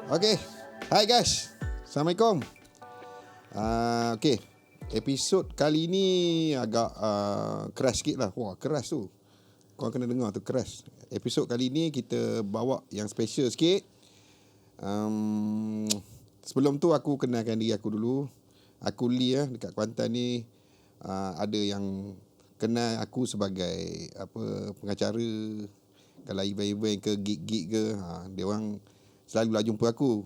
Okay. Hai guys. Assalamualaikum. Okay. Episod kali ni agak keras sikit lah. Wah, keras tu. Korang kena dengar tu, keras. Episod kali ni kita bawa yang special sikit. Sebelum tu aku kenalkan diri aku dulu. Aku Lee dekat Kuantan ni. Ada yang kenal aku sebagai pengacara. Kalau event-event ke gig-gig ke, dia orang selalulah jumpa aku.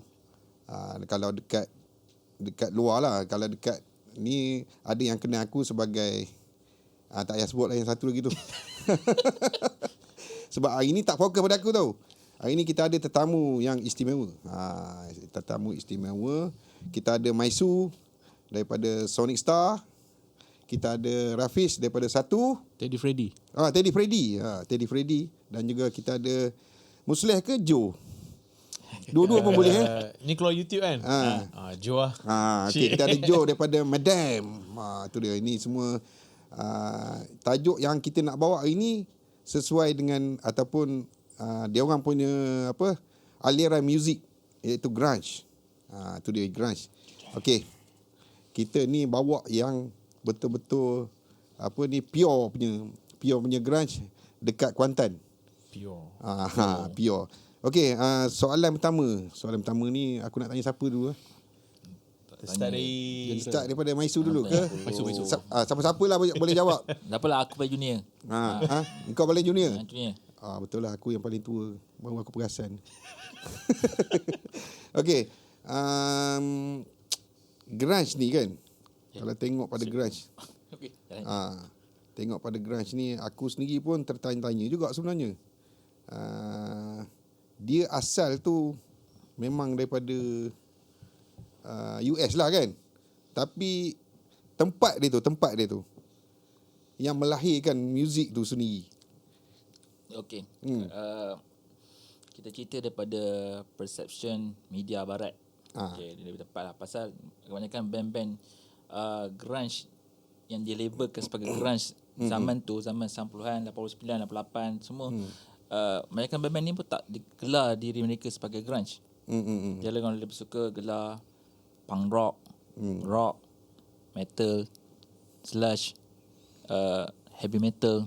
Kalau dekat luar lah. Kalau dekat ni ada yang kenal aku sebagai tak payah sebut lah yang satu lagi tu. Sebab hari ni tak fokus pada aku tau. Hari ni kita ada tetamu yang istimewa. Tetamu istimewa. Kita ada Maisu daripada Sonic Star. Kita ada Rafiz daripada Satu. Teddy Freddy. Teddy Freddy. Dan juga kita ada Musleh ke Joe. Dua-dua pun boleh Ni keluar YouTube kan? Joe lah. Okay, kita ada Joe daripada Madam. Tu dia. Ini semua tajuk yang kita nak bawa hari ni sesuai dengan ataupun dia orang punya aliran muzik, iaitu grunge. Tu dia, grunge. Okay. Kita ni bawa yang betul-betul pure punya grunge dekat Kuantan. Pure. Okey, soalan pertama ni aku nak tanya siapa dulu? Start daripada Maisu dulu ke? Maisu. Siapa-siapa lah boleh jawab. Tak apalah, aku paling junior. Engkau paling junior? Junior. Betul lah, aku yang paling tua. Baru aku perasan. Okey. Grunge ni kan. Kalau tengok pada grunge. Okay. Tengok pada grunge ni, aku sendiri pun tertanya-tanya juga sebenarnya. Dia asal tu memang daripada US lah kan. Tapi tempat dia tu yang melahirkan muzik tu sendiri. Okey. Kita cerita daripada perception media barat. Okey, dia lebih tepat lah. Pasal kebanyakan band-band grunge yang dilabelkan sebagai grunge zaman tu, zaman 90-an, 89, 88 semua. Kebanyakan band-band ni pun tak gelar diri mereka sebagai grunge. Dia lebih suka gelar punk rock, rock, metal, slash heavy metal,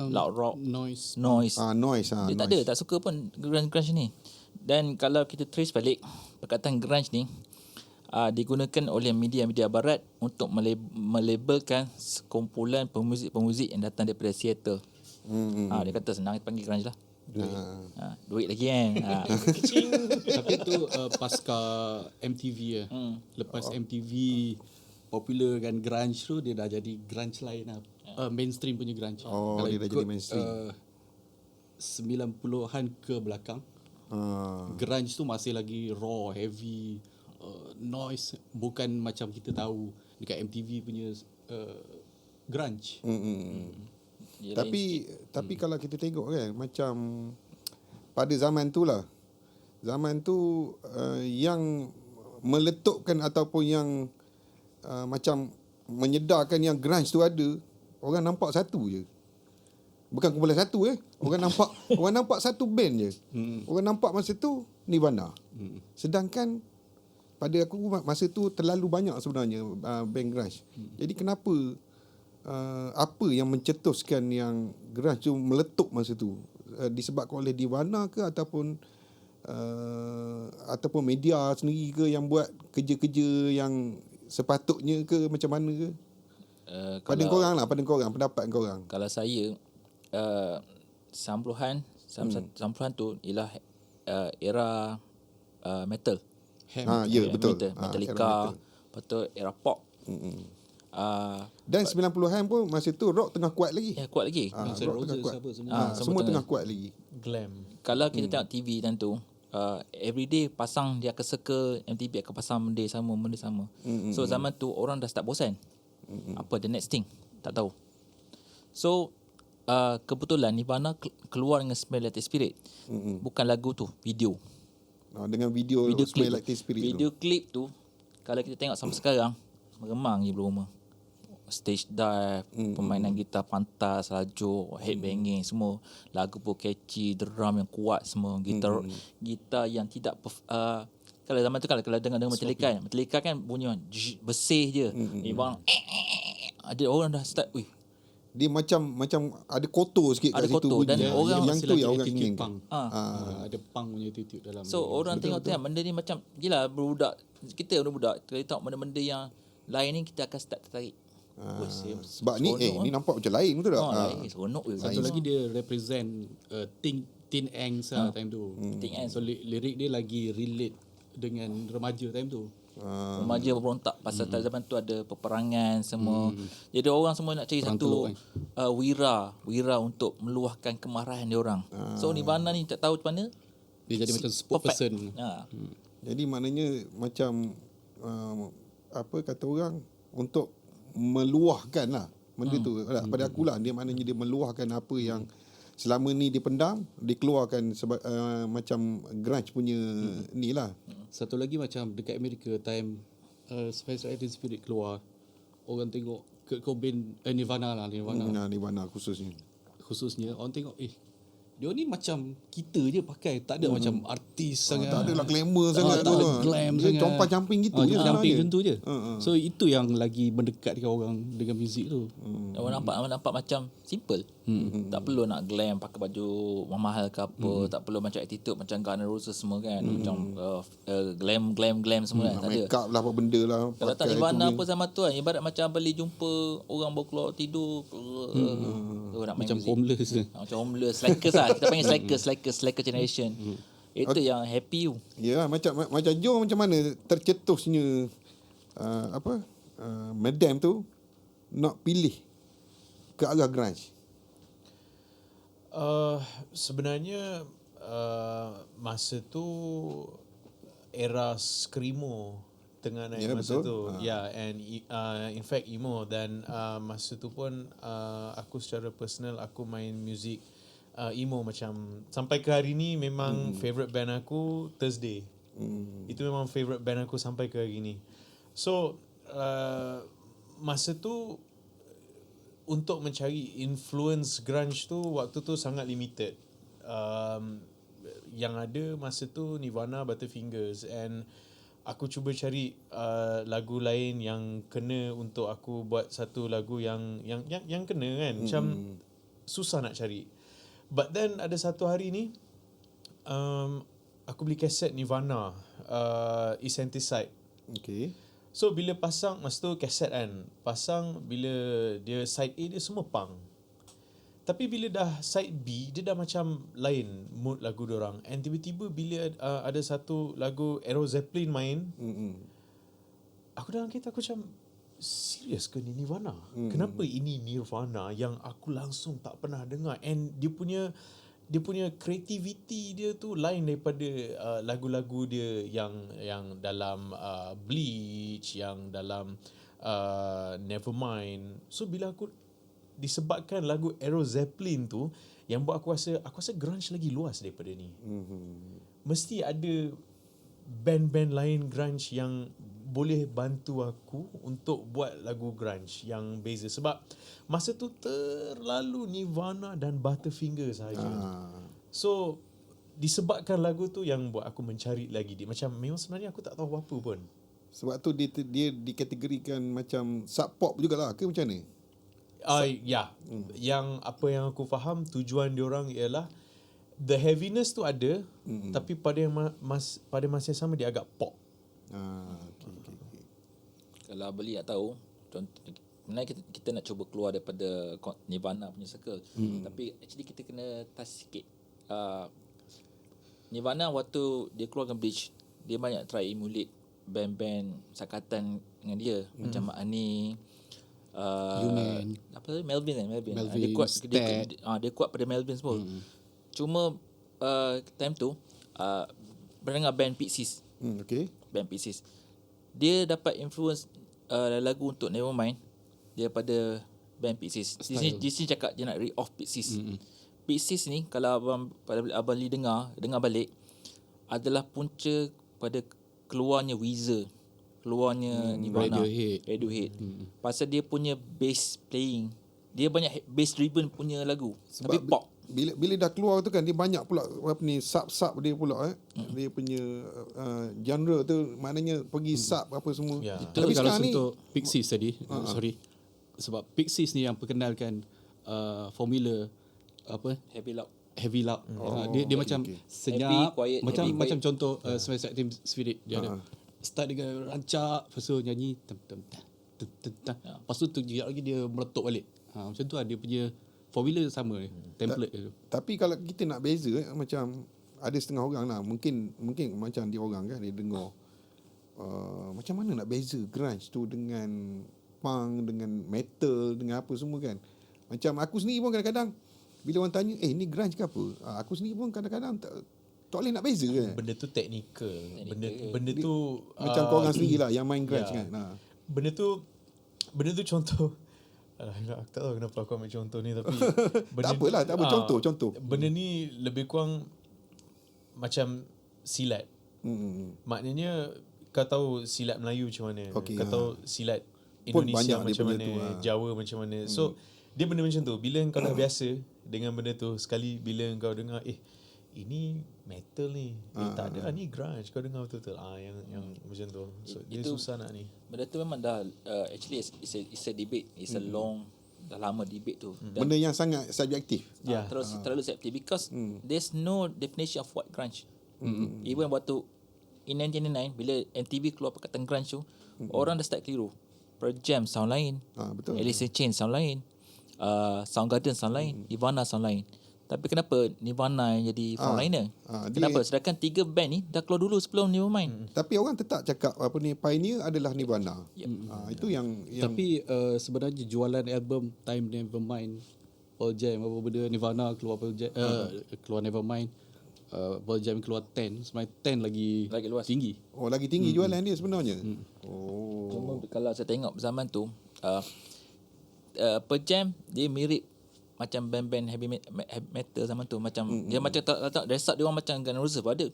loud rock, noise. Dia tak ada, tak suka pun grunge ni. Dan kalau kita trace balik perkataan grunge ni, digunakan oleh media-media barat untuk melabelkan sekumpulan pemuzik-pemuzik yang datang daripada Seattle. Dia kata senang panggil grunge lah. Duit lagi kan. Tapi tu pasca MTV Lepas MTV popular kan grunge tu, dia dah jadi grunge lain lah. Mainstream punya grunge. Kalau dia dah jadi mainstream. 90-an ke belakang, grunge tu masih lagi raw, heavy, noise. Bukan macam kita tahu dekat MTV punya grunge. Tapi kalau kita tengok kan, macam pada zaman tu lah. Zaman tu yang meletupkan ataupun yang macam menyedarkan yang grunge tu ada, orang nampak satu je. Bukan kumpulan satu Orang nampak satu band je. Orang nampak masa tu Nirvana. Sedangkan pada aku masa tu terlalu banyak sebenarnya band grunge. Jadi kenapa apa yang mencetuskan yang grunge tu meletup masa tu? Disebabkan oleh Nirvana ke ataupun media sendiri ke yang buat kerja-kerja yang sepatutnya ke, macam mana ke? Pada korang, pendapat korang. Kalau saya 90-an tu ialah era metal. Betul. Metallica, lepas tu era pop. Dan 90-an pun masa tu rock tengah kuat lagi. Kuat lagi. Rock tengah kuat. Semua tengah kuat lagi. Glam. Kalau kita tengok TV tentu, everyday pasang, dia akan circle MTV akan pasang benda sama. So zaman tu orang dah start bosan. Apa the next thing? Tak tahu. So kebetulan Nirvana keluar dengan Smell Like Teen Spirit. Bukan lagu tu, video. Dengan video Smell Like Teen Spirit. Video klip tu kalau kita tengok sampai sekarang, meremang je belum rumah. stage dive, permainan gitar pantas, laju, headbanging semua. Lagu pun catchy, drum yang kuat semua. Gitar yang tidak kalau zaman tu kalau dengar Metallica kan bunyi bersih je. Bang ada orang dah start dia macam ada kotor sikit kat situ kotor, dan bunyi. orang yang tu yang orang ingin. Ada punk punya attitude dalam. So orang tengok tu kan benda ni macam gila budak. Kita budak kita tengok benda-benda yang lain ni kita akan start tertarik. Sebab ni ni nampak macam lain betul tak? Lain seronok je. Satu lagi dia represent teen angst time tu. Teen angst. So lirik dia lagi relate dengan remaja time tu. Remaja berontak pasal zaman tu ada peperangan semua. Jadi orang semua nak cari satu wira untuk meluahkan kemarahan dia orang. So Nirvana ni tak tahu macam mana dia jadi macam spokesperson. Jadi maknanya macam apa kata orang untuk meluahkan lah benda tu. Pada akulah dia maknanya dia meluahkan apa yang selama ni dipendam, dikeluarkan macam grunge punya ni lah. Satu lagi macam dekat Amerika time Suicidal Spirit keluar, orang tengok Kurt Cobain, Nirvana khususnya orang tengok dia ni macam kita je pakai, tak ada macam artis sangat. Tak adalah glamour tak sangat tu. ada glam dia sangat. compang-camping gitu je. Camping macam tu je. So itu yang lagi mendekatkan orang dengan muzik tu. Orang nampak macam simple. Tak perlu nak glam pakai baju mahal ke apa, tak perlu macam attitude macam Guns N' Roses semua kan. Macam glam semua kan. Tak ada. Make up lah apa benda lah. Kalau tak Nirvana apa zaman tu kan, ibarat macam beli jumpa orang baru keluar tidur Macam homeless. Macam homeless, slackers lah. Kita panggil slacker generation. Itu yang happy you. Ya, macam Joe macam mana tercetusnya Madam tu nak pilih ke arah grunge? Sebenarnya masa tu era screamo tengah naik masa tu. And in fact emo, dan masa tu pun aku secara personal aku main music emo macam sampai ke hari ni memang favorite band aku Thursday. Itu memang favorite band aku sampai ke hari ni. So masa tu untuk mencari influence grunge tu waktu tu sangat limited. Yang ada masa tu Nirvana, Butterfingers, and aku cuba cari lagu lain yang kena untuk aku buat satu lagu yang kena kan. Macam susah nak cari. But then ada satu hari ni aku beli kaset Nirvana, Infanticide. Okay. So bila pasang masa tu kaset kan, pasang bila dia side A dia semua punk. Tapi bila dah side B dia dah macam lain mood lagu diorang. And tiba-tiba bila ada satu lagu Aero Zeppelin main, aku dalam kereta aku macam serius ke ni Nirvana? Kenapa ini Nirvana yang aku langsung tak pernah dengar? And dia punya creativity dia tu lain daripada lagu-lagu dia yang dalam Bleach, yang dalam Nevermind. So bila aku disebabkan lagu Aero Zeppelin tu yang buat aku rasa grunge lagi luas daripada ni. Mesti ada band-band lain grunge yang boleh bantu aku untuk buat lagu grunge yang beza. Sebab masa tu terlalu Nirvana dan Butterfinger sahaja. So disebabkan lagu tu yang buat aku mencari lagi dia. Macam memang sebenarnya aku tak tahu apa pun. Sebab tu dia dikategorikan macam sub pop jugalah ke macam ni? Yang apa yang aku faham tujuan diorang ialah the heaviness tu ada, tapi pada masa yang sama dia agak pop. Okay. Kalau beli tak tahu, contoh sebenarnya kita nak cuba keluar daripada Nirvana punya circle. Tapi actually kita kena touch sikit. Nirvana waktu dia keluarkan Bleach, dia banyak try emulate band-band sakatan dengan dia, macam Ani, Melvin. Dia kuat pada Melvin semua. Cuma time tu pernah dengar band Pixies. Band Pixies. Dia dapat influence lagu untuk Nevermind daripada band Pixies. Di sini cakap dia nak read off Pixies. Pixies ni kalau abang Lee dengar balik adalah punca pada keluarnya Weezer. keluarnya Nirvana, Radiohead. pasal dia punya bass playing, dia banyak bass driven punya lagu, Sebab tapi pop. bila dah keluar tu kan dia banyak pula apa ni sub dia pula dia punya genre tu maknanya pergi sub apa semua. Ya. Itu Tapi kalau sekarang ni untuk Pixies tadi, sorry. Sebab Pixies ni yang perkenalkan formula apa? Heavy loud. Dia macam senyap, Heavy, quiet, macam heavy, macam quiet. contoh Suicide Team Spirit. Dia ada start dengan rancak, lepas tu nyanyi tem tem tam, tem tem tam. Lepas tu sekejap lagi dia meletup balik. Macam tu dia punya formula sama ni, template dia tu. Tapi kalau kita nak beza macam ada setengah orang lah mungkin macam dia orang kan dia dengar macam mana nak beza grunge tu dengan punk, dengan metal, dengan apa semua kan. Macam aku sendiri pun kadang-kadang bila orang tanya ni grunge ke apa, aku sendiri pun kadang-kadang tak boleh nak beza kan. Benda tu technical. Benda tu Macam korang sendiri lah yang main grunge kan. Benda tu contoh. Alah, aku tak tahu kenapa aku ambil contoh ni tapi Tak apalah, tak apa, contoh. Benda ni lebih kurang macam silat. Maknanya kau tahu silat Melayu macam mana, kau tahu silat Pun Indonesia banyak macam daripada mana, tu, Jawa macam mana. So dia benda macam tu. Bila kau dah biasa dengan benda tu, sekali bila kau dengar ini metal ni, tak ada ni grunge, kau dengar betul-betul yang macam tu. So dia susah nak ni. Benda tu memang dah actually it's a debate, it's a long, dah lama debate tu. Benda yang sangat subjektif. Terlalu subjektif because there's no definition of what grunge. Even waktu in 1999 bila MTV keluar perkataan grunge tu, orang dah start keliru. Pearl Jam sound lain, Betul. Alice in Chains sound lain, Soundgarden sound lain, Nirvana sound lain. Tapi kenapa Nirvana yang jadi frontliner? Kenapa? Sedangkan 3 band ni dah keluar dulu sebelum Nevermind. Tapi orang tetap cakap apa ni pioneer adalah Nirvana. Itu yang Tapi sebenarnya jualan album Time Nevermind, Pearl Jam apa benda, Nirvana keluar Pearl Jam, keluar Nevermind, Pearl Jam keluar 10, sebenarnya 10 lagi luas, tinggi. lagi tinggi jualan dia sebenarnya. Cuma kalau saya tengok zaman tu Pearl Jam dia mirip macam band-band heavy metal zaman tu, macam dia macam tak dress up dia orang macam Guns N' Roses ada.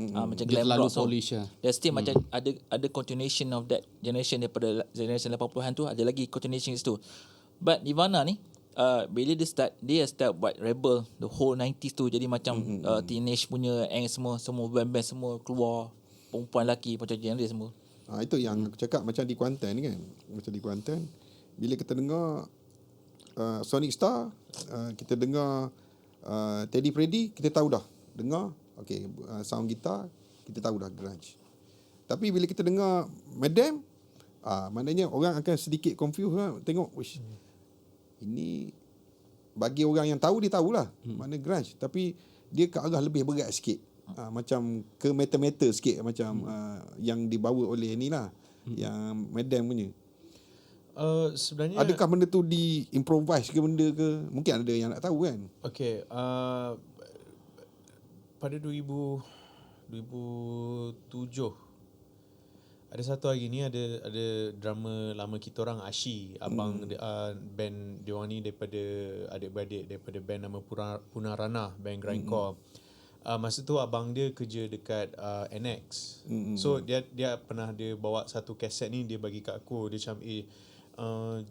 Macam Dia glam terlalu rock. polish lah. Dia still macam ada continuation of that generation daripada generation 80-an tu, ada lagi continuation situ. But Nirvana ni bila dia start buat rebel the whole 90s tu, jadi macam teenage punya angst semua band-band semua keluar, perempuan lelaki macam genre semua. Itu yang aku cakap macam di Kuantan ni kan. Macam di Kuantan bila kita dengar Sonic Star, kita dengar Teddy Freddy, kita tahu dah. Dengar sound gitar, kita tahu dah grunge. Tapi bila kita dengar Madam, maknanya orang akan sedikit confused lah. Tengok, wish, ini bagi orang yang tahu, dia tahulah mana grunge. Tapi dia ke arah lebih berat sikit. Macam ke metal-metal sikit. Macam yang dibawa oleh ni lah, yang Madam punya. Sebenarnya adakah benda tu di improvise ke benda ke? Mungkin ada yang nak tahu kan. Okay, pada 2007 ada satu hari ni ada drama lama kita orang, Ashi, abang band dia orang ni daripada adik-beradik daripada band nama Punarana, band grindcore. Masa tu abang dia kerja dekat NX. So dia pernah dia bawa satu kaset ni, dia bagi kat aku, dia macam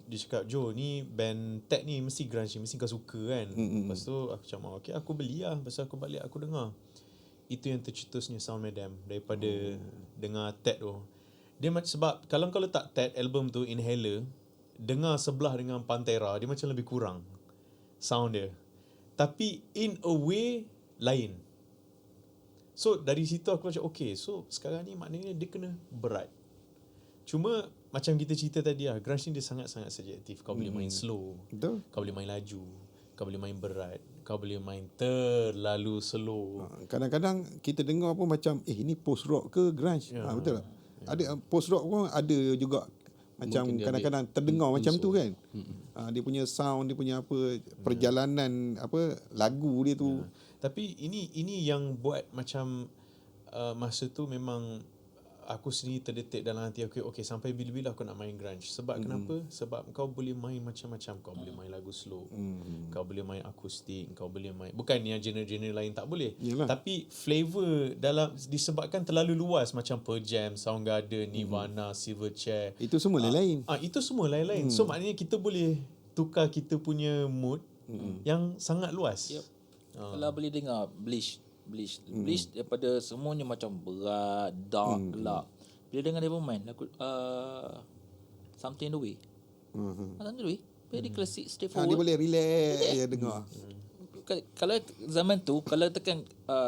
dia cakap, "Jo, ni band tech ni mesti grunge, mesti kau suka kan." Lepas tu aku macam, "Okay, aku beli lah." Lepas tu aku balik aku dengar. Itu yang tercetusnya Sound Madam daripada dengar tech tu. Dia sebab kalau kau letak tech album tu Inhaler, dengar sebelah dengan Pantera, dia macam lebih kurang sound dia. Tapi in a way lain. So dari situ aku macam okay, so sekarang ni maknanya dia kena berat. Cuma macam kita cerita tadi lah, grunge ni dia sangat-sangat subjektif. Kau boleh main slow, Betul. kau boleh main laju, kau boleh main berat, kau boleh main terlalu slow. Kadang-kadang kita dengar pun macam ini post rock ke grunge. Betul tak? Ada post rock pun ada juga macam kadang-kadang terdengar macam tu kan. Dia punya sound, dia punya apa, perjalanan apa lagu dia tu. Tapi ini yang buat macam masa tu memang aku sendiri terdetik dalam hati aku, okay, sampai bila-bila aku nak main grunge. Sebab kenapa? Sebab kau boleh main macam-macam. Kau boleh main lagu slow, kau boleh main akustik, kau boleh main, bukan yang genre-genre lain tak boleh. Yalah. Tapi flavor dalam, disebabkan terlalu luas, macam Pearl Jam, Soundgarden, Nirvana, Silverchair, Itu semua lain-lain. itu semua lain-lain. So maknanya kita boleh tukar kita punya mood yang sangat luas. Yep. Kalau boleh dengar Bleach daripada semuanya macam berat, dark, gelap. Bila dengar dia bermain lagu Something in the Way. Something in the Way very classic, Dia straightforward. boleh relax je dengar. Kalau zaman tu, kalau tekan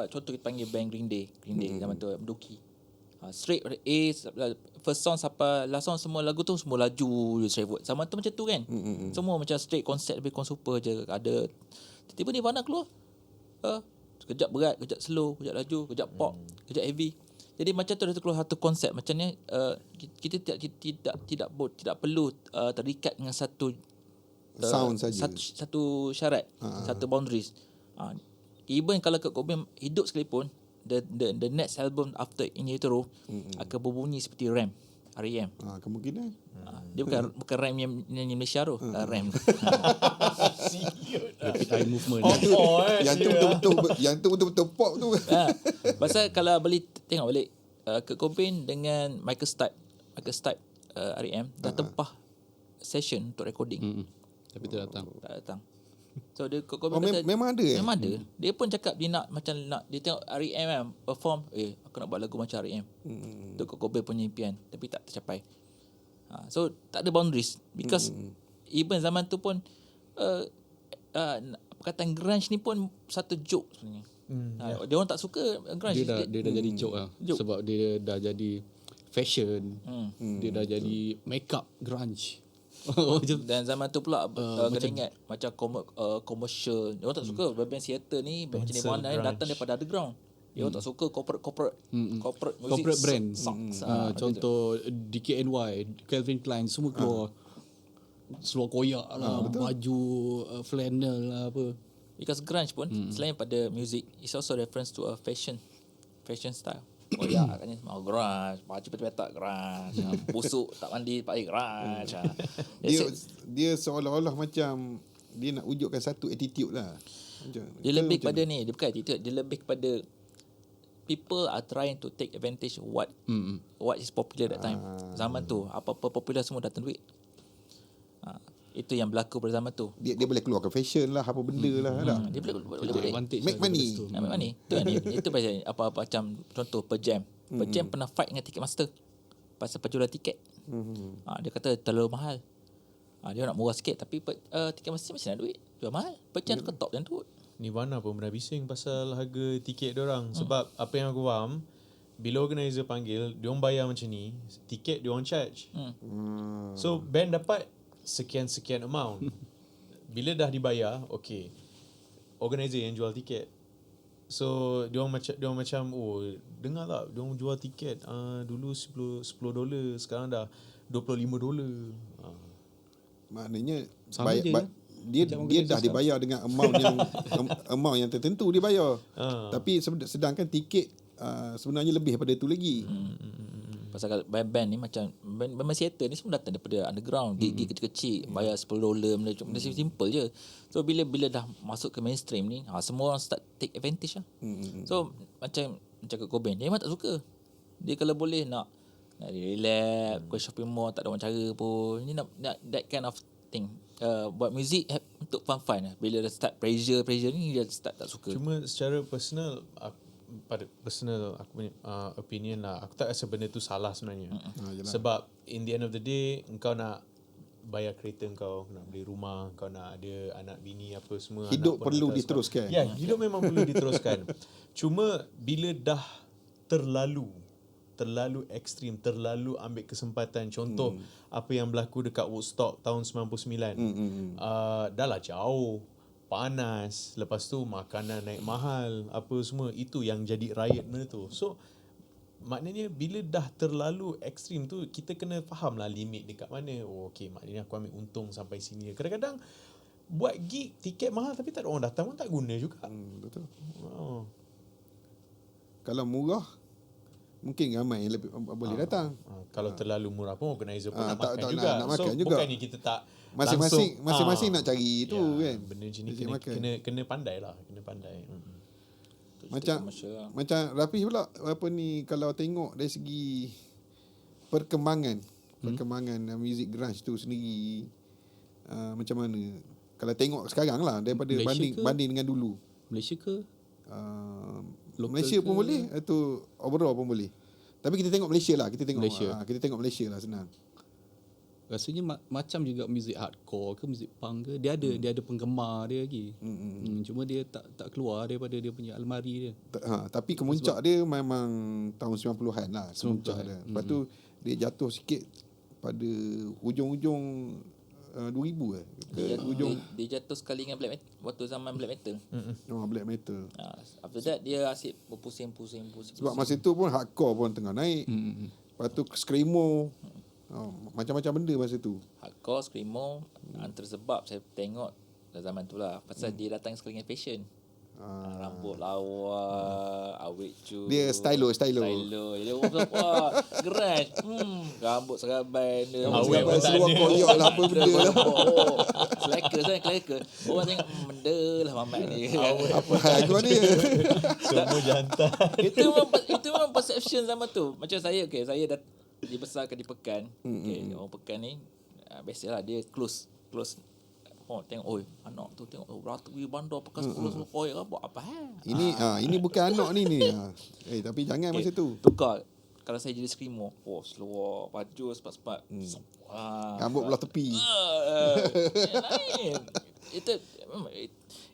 contoh kita panggil band Green Day zaman tu Doki. Straight A, first song sampai last song, semua lagu tu semua laju je, straightforward. Zaman tu macam tu kan. Semua macam straight konsep, lebih super je. Ada tiba-tiba Nirvana keluar. Kejap berat, kejap slow, kejap laju, kejap pop, kejap heavy. Jadi macam tu dah keluar satu konsep. Macam ni kita tidak perlu terikat dengan satu Sound saja. satu syarat, satu boundaries. Even kalau Kurt Cobain hidup sekalipun, the next album after In Utero akan berbunyi seperti RAM, R.E.M. Kemungkinan. Dia bukan RAM yang nyanyi Malaysia tu, RAM. Rapid eye movement. Yang tu betul-betul pop tu. Pasal kalau boleh tengok balik Kurt Cobain dengan Michael Stipe R.E.M. dah tempah session untuk recording. Tapi tak datang. Tak datang. So dia Kurt Cobain kata, memang ada memang ada. Dia pun cakap dia nak macam dia tengok R.E.M. kan perform, aku nak buat lagu macam R.E.M. Itu Kurt Cobain punya impian, tapi tak tercapai. So tak ada boundaries, because even zaman tu pun perkataan grunge ni pun satu joke sebenarnya. Dia orang tak suka grunge. Dia dah jadi joke lah. Joke. Sebab dia dah jadi fashion. Dia dah jadi makeup grunge. Dan zaman tu pula kena ingat macam commercial. Dia orang tak suka band Seattle ni, band macam Nirvana ni datang daripada underground. Dia orang tak suka corporate music, Corporate brands. sucks. Contoh DKNY, Calvin Klein, semua keluar seluar koyak lah, baju flannel lah apa. Because grunge pun selain pada music, it's also reference to a fashion style. Oh ya, katanya semua grunge, baju petak grunge, busuk tak mandi pakai grunge. Dia seolah-olah macam dia nak wujudkan satu attitude lah. Dia lebih kepada ni, dia bukan attitude, dia lebih kepada people are trying to take advantage of what is popular that time. Zaman tu apa-apa popular semua datang duit. Itu yang berlaku pada zaman tu. Dia boleh keluarkan fashion lah, apa benda lah. Dia boleh Advantage Make money. Make money. Itu kan dia. Itu pasal apa macam contoh Pearl Jam. Pearl Jam pernah fight dengan Ticketmaster pasal penjualan tiket. Dia kata terlalu mahal. Dia nak murah sikit, tapi Ticketmaster mesti nak duit. Jual mahal. Pearl Jam ke top dan tu. Nirvana pun pernah bising pasal harga tiket diorang. Sebab apa yang aku faham, bila organizer panggil, diorang bayar macam ni, tiket diorang charge. So band dapat sekian-sekian amount. Bila dah dibayar, okay, organizer yang jual tiket. So diorang macam dengar tak, diorang jual tiket dulu $10, sekarang dah $25. Maknanya Sama je kan? dia dah dibayar dengan amount yang tertentu dia bayar. Tapi sedangkan tiket sebenarnya lebih daripada itu lagi. Pasal band-band ni macam band Seattle ni semua datang daripada underground, gig kecil-kecil, bayar $10, benda simple je. So bila dah masuk ke mainstream ni, semua orang start take advantage lah. So macam Kurt Cobain, dia memang tak suka. Dia kalau boleh nak relax, ke shopping mall, tak ada orang cara pun. Ni nak that kind of thing. Buat music untuk fun lah. Bila dah start pressure ni, dia start tak suka. Cuma secara personal, pada personal aku punya opinion lah, aku tak rasa benda tu salah sebenarnya. Sebab in the end of the day, engkau nak bayar kereta kau, nak beli rumah, kau nak ada anak bini apa semua. Hidup perlu diteruskan. Ya, hidup memang perlu diteruskan. Cuma bila dah terlalu ekstrim, terlalu ambil kesempatan. Contoh apa yang berlaku dekat Woodstock tahun 99. Dah lah jauh, panas, lepas tu makanan naik mahal, apa semua, itu yang jadi riot benda tu. So maknanya bila dah terlalu ekstrim tu, kita kena faham lah limit dekat mana. Okay, maknanya aku ambil untung sampai sini. Kadang-kadang buat gig tiket mahal tapi tak ada orang datang pun tak guna juga. Betul. Kalau murah mungkin ramai yang lebih, boleh datang. Kalau terlalu murah pun organizer pun nak tak- makan tak juga. nak makan So juga. bukannya kita tak Masing-masing nak cari tu kan. Benda macam ni Cari makan. kena pandai lah, kena pandai. Macam Rafi pula apa ni, kalau tengok dari segi perkembangan music grunge tu sendiri, macam mana kalau tengok sekarang lah daripada Malaysia banding dengan dulu. Malaysia ke? Local Malaysia pun ke? boleh atau overall pun boleh. Tapi kita tengok Malaysia lah, kita tengok Malaysia lah senang. Rasanya macam juga muzik hardcore ke muzik punk ke, dia ada penggemar dia lagi. Cuma dia tak keluar daripada dia punya almari dia. Tapi kemuncak dia memang tahun 90-an lah kemuncak 90-an. dia. Lepas tu dia jatuh sikit pada hujung-hujung 2000 dia jatuh sekali dengan black metal waktu zaman black metal. Black metal. After that dia asyik berpusing. Sebab masa tu pun hardcore pun tengah naik. Lepas tu screamo, macam-macam benda masa tu. Hardcore, screamo, antara sebab saya tengok zaman tu lah pasal dia datang sekali dengan fashion. Rambut lawa, awet cu. Dia stylo. Dia wah, grunge. Rambut serabai dia. Awet pun tak seluar ada. koyak lah apa benda lah. Slacker. Orang tengok benda lah mamat ni. Apa hal kau ni? Semua jantan. Itu memang perception zaman tu. Macam saya saya dah dibesarkan di Pekan. Orang Pekan ni biasalah dia close. Tengok anak tu tengok rata pergi bandar pakai sekolah buat apa Ini bukan anak ni. Tapi jangan masa tu. tukar. Kalau saya jadi screamo, seluar baju sepat-sepat. Rambut belah tepi. Lain.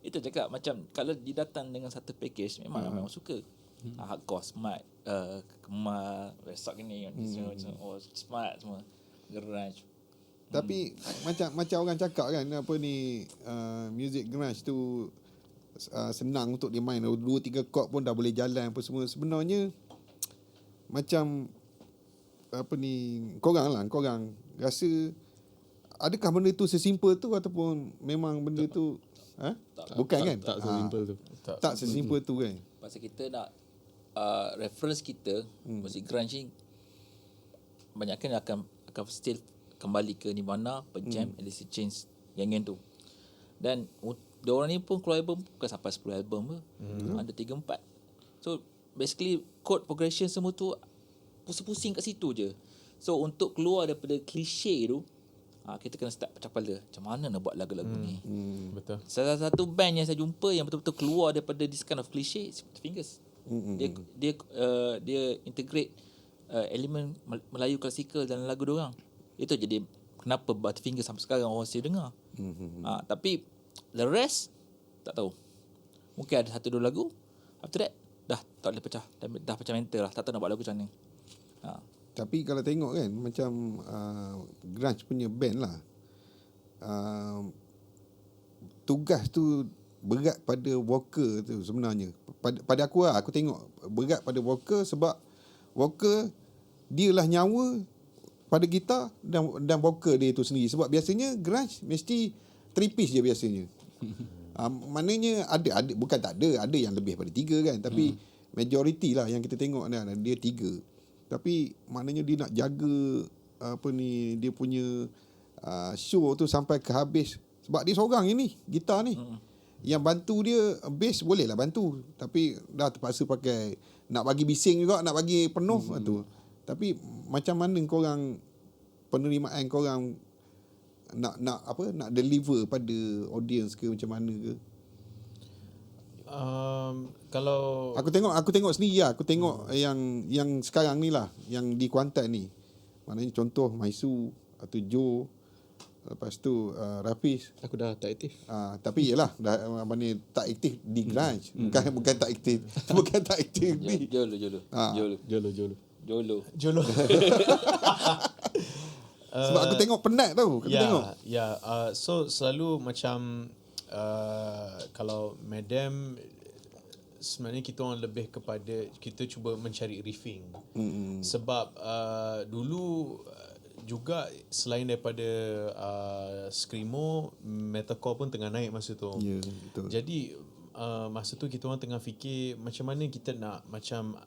Itu cakap macam kalau didatang dengan satu package memang suka. Hardcore, smart, kemal, resak ni, smart semua. Grunge. Tapi macam orang cakap kan, apa ni, music grunge tu senang untuk dia main, 2-3 chord pun dah boleh jalan apa semua. Sebenarnya macam apa ni, korang rasa adakah benda tu sesimpel tu ataupun memang benda tu bukan kan? Tak sesimpel tu. Tak sesimpel tu kan. Pasal kita nak reference kita musik grunge ni banyakkan akan still kembali ke Nirvana, Pearl Jam, Alice in Chains, geng-geng tu. Dan diorang ni pun keluar album bukan sampai 10 album ke. Ada 3-4. So basically chord progression semua tu pusing-pusing kat situ je. So untuk keluar daripada klise tu, kita kena start pecah kepala. Macam mana nak buat lagu-lagu ni? Betul. Salah satu band yang saya jumpa yang betul-betul keluar daripada this kind of cliche, Fingers. Dia integrate elemen Melayu klasikal dalam lagu diorang. Itu jadi kenapa Butterfinger sampai sekarang orang masih dengar. Tapi the rest tak tahu. Mungkin ada 1-2 lagu, after that dah tak boleh pecah, dah pecah mental lah, tak tahu nak buat lagu macam ni. Tapi kalau tengok kan macam grunge punya band lah, tugas tu berat pada vocal tu sebenarnya. Pada aku lah, aku tengok berat pada vocal sebab vocal dia lah nyawa pada gitar dan vocal dia tu sendiri. Sebab biasanya grunge mesti 3 piece je biasanya. Maknanya ada bukan tak ada yang lebih pada 3 kan, tapi majority lah yang kita tengok dia 3. Tapi maknanya dia nak jaga apa ni, dia punya show tu sampai ke habis. Sebab dia seorang ini gitar ni. Yang bantu dia bass boleh lah bantu, tapi dah terpaksa pakai, nak bagi bising juga, nak bagi penuh tu. Tapi macam mana korang, penerimaan korang nak deliver pada audience ke macam mana ke? Kalau aku tengok sendiri lah. Aku tengok yang sekarang ni lah, yang di Kuantan ni. Maknanya contoh Maisu atau Joe, lepas tu Rafiz. Aku dah tak aktif. Tapi yalah, dah mana tak aktif di grunge. Bukan tak aktif. Bukan tak aktif di Jolo. sebab aku tengok penat tau. Aku tengok. So selalu macam kalau Madam, sebenarnya kita orang lebih kepada kita cuba mencari riffing. Sebab dulu juga selain daripada screamo, metalcore pun tengah naik masa tu. Ya, betul. Jadi masa tu kita orang tengah fikir macam mana kita nak macam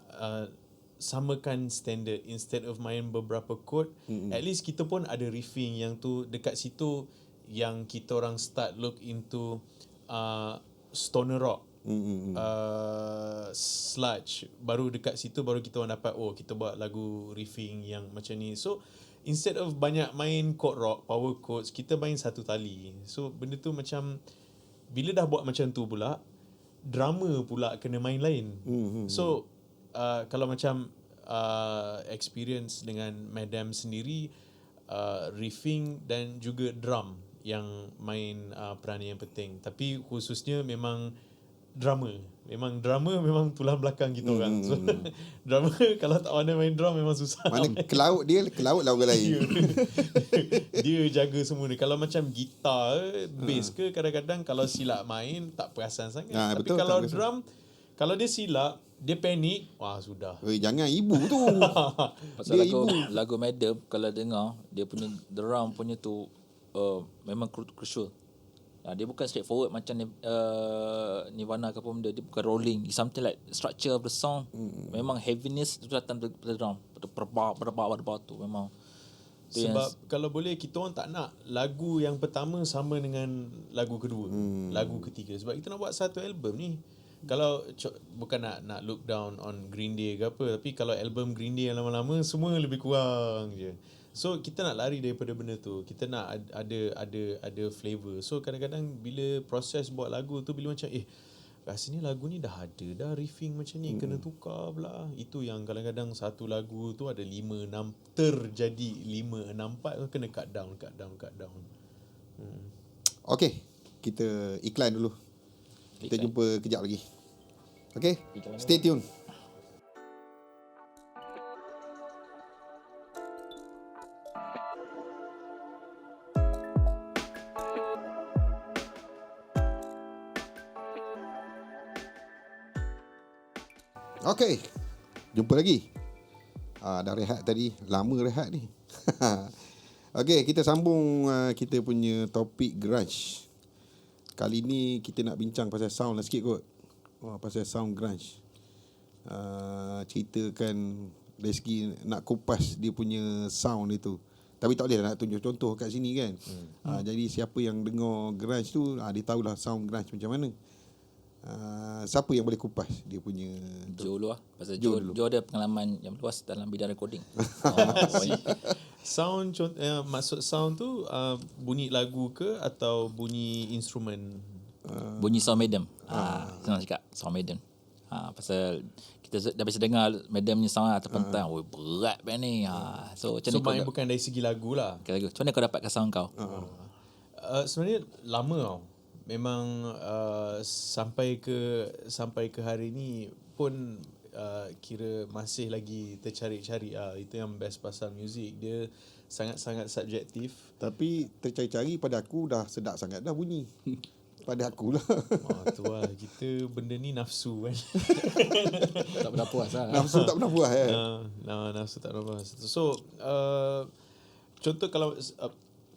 samakan standard instead of main beberapa chord, at least kita pun ada riffing yang tu dekat situ yang kita orang start look into stoner rock, sludge, baru dekat situ baru kita orang dapat kita buat lagu riffing yang macam ni. So instead of banyak main chord rock, power chords, kita main satu tali. So benda tu macam bila dah buat macam tu pula, drama pula kena main lain. So kalau macam experience dengan Madam sendiri, riffing dan juga drum yang main peranan yang penting. Tapi khususnya memang drama memang tulang belakang kita orang. So drama kalau tak pandai main drum memang susah. Mana kelaut lah orang lain. Dia jaga semua ni. Kalau macam gitar, bass ke, kadang-kadang kalau silap main tak perasan sangat. Tapi betul, kalau drum, kalau dia silap, dia panik, sudah. Jangan ibu tu. Pasal dia lagu Madam, kalau dengar dia punya drum punya tu memang crucial. Dia bukan straightforward macam Nirvana ke apa benda. Dia bukan rolling. It's something like structure of the song. Memang heaviness tu datang dari drum. Berdebar tu memang. Sebab kalau boleh kita orang tak nak lagu yang pertama sama dengan lagu kedua, lagu ketiga. Sebab kita nak buat satu album ni. Kalau bukan nak look down on Green Day ke apa, tapi kalau album Green Day yang lama-lama semua lebih kurang je. So kita nak lari daripada benda tu. Kita nak ada flavor. So kadang-kadang bila proses buat lagu tu, bila macam rasanya lagu ni dah ada dah riffing macam ni, kena tukar pula. Itu yang kadang-kadang satu lagu tu ada 5-6 terjadi 5-6 part, kena cut down. Okay, kita iklan dulu. Kita jumpa kejap lagi. Okay, stay tune. Okay, jumpa lagi. Dah rehat tadi, lama rehat ni. Okay, kita sambung kita punya topik grunge. Kali ni kita nak bincang pasal sound lah sikit kot. Pasal sound grunge. Ceritakan dari segi nak kupas dia punya sound itu. Tapi tak boleh nak tunjuk contoh kat sini kan. Jadi siapa yang dengar grunge tu, dia tahulah sound grunge macam mana. Siapa yang boleh kupas dia punya Joe dulu lah. Pasal Joe ada pengalaman yang luas dalam bidang recording. Sound maksud sound tu bunyi lagu ke atau bunyi instrumen? Bunyi sound Madam. Senang cakap sound Madam. Pasal kita dah biasa dengar Madam ni sound terpentang. Berat band ni. So macam main bukan dari segi lagu lah. Macam mana kau dapatkan sound kau? Sebenarnya lama tau. Memang sampai ke hari ni pun kira masih lagi tercari-cari. Itu yang best pasal muzik, dia sangat-sangat subjektif. Tapi tercari-cari pada aku dah sedap sangat dah bunyi. Pada aku lah. Tu lah, kita benda ni nafsu kan. Tak pernah puas lah. Nafsu tak pernah puas Nafsu tak pernah puas. So contoh kalau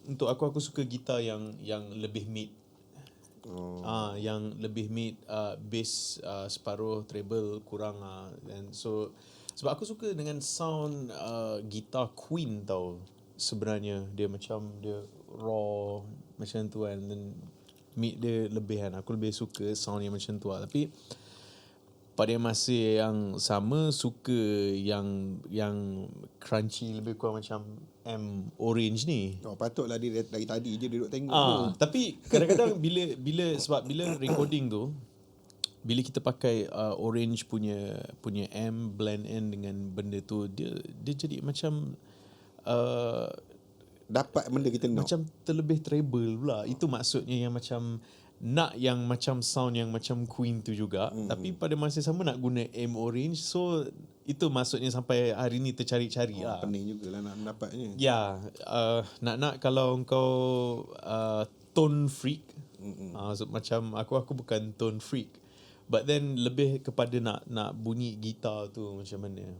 untuk aku suka gitar yang lebih mid. Yang lebih mid, bass separuh, treble kurang and so sebab aku suka dengan sound gitar Queen tau. Sebenarnya dia macam dia raw macam tu kan, dan mid dia lebih kan. Aku lebih suka sound yang macam tu lah. Tapi pada masa yang sama suka yang crunchy, lebih kurang macam Orange ni. Patutlah dia dari tadi je duduk tengok. Tapi kadang-kadang bila recording tu, bila kita pakai Orange punya blend in dengan benda tu, dia jadi macam dapat benda kita nak. Macam terlebih treble pula. Itu maksudnya yang macam nak yang macam sound yang macam Queen tu juga, tapi pada masa sama nak guna Orange. So itu maksudnya sampai hari ni tercari-cari lah. Pening jugalah nak mendapatnya. Ya, nak kalau kau tone freak, so, macam aku bukan tone freak, but then lebih kepada nak bunyi gitar tu macam mana.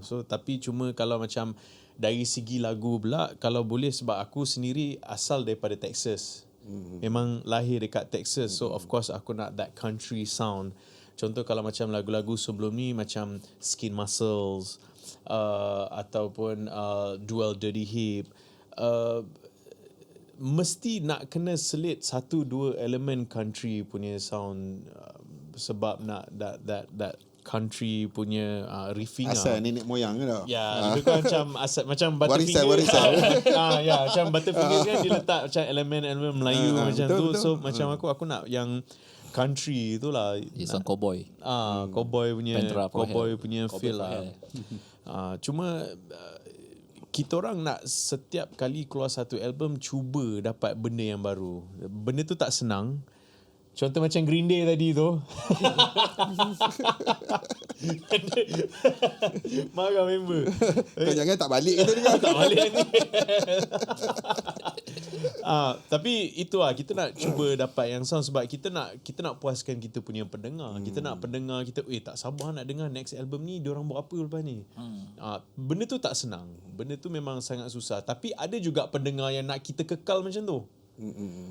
So tapi cuma kalau macam dari segi lagu pula, kalau boleh, sebab aku sendiri asal daripada Texas. Memang lahir dekat Texas, so of course aku nak that country sound. Contoh kalau macam lagu-lagu sebelum ni macam Skin Muscles ataupun Duel Dirty Hip, mesti nak kena selit 1-2 elemen country punya sound, sebab nak that country punya riffing Asal nenek moyang ke tak? Ya, itu kan macam asal macam Butterfinger. Warisan. Ya, macam Butterfinger kan dia letak macam elemen-elemen Melayu macam betul, tu. betul. So macam aku nak yang country itulah. It's on cowboy. Cowboy punya Pentra for cowboy hell. punya Cowboy feel for lah. hell. Cuma kita orang nak setiap kali keluar satu album cuba dapat benda yang baru. Benda tu tak senang. Contoh macam Green Day tadi tu. Marah member. Kau jangan tak balik kita dengar. Tak balik ni. Tapi itu lah, kita nak cuba dapat yang sound sebab kita nak puaskan kita punya pendengar. Kita nak pendengar kita tak sabar nak dengar next album ni diorang buat apa lepas ni. Benda tu tak senang. Benda tu memang sangat susah. Tapi ada juga pendengar yang nak kita kekal macam tu.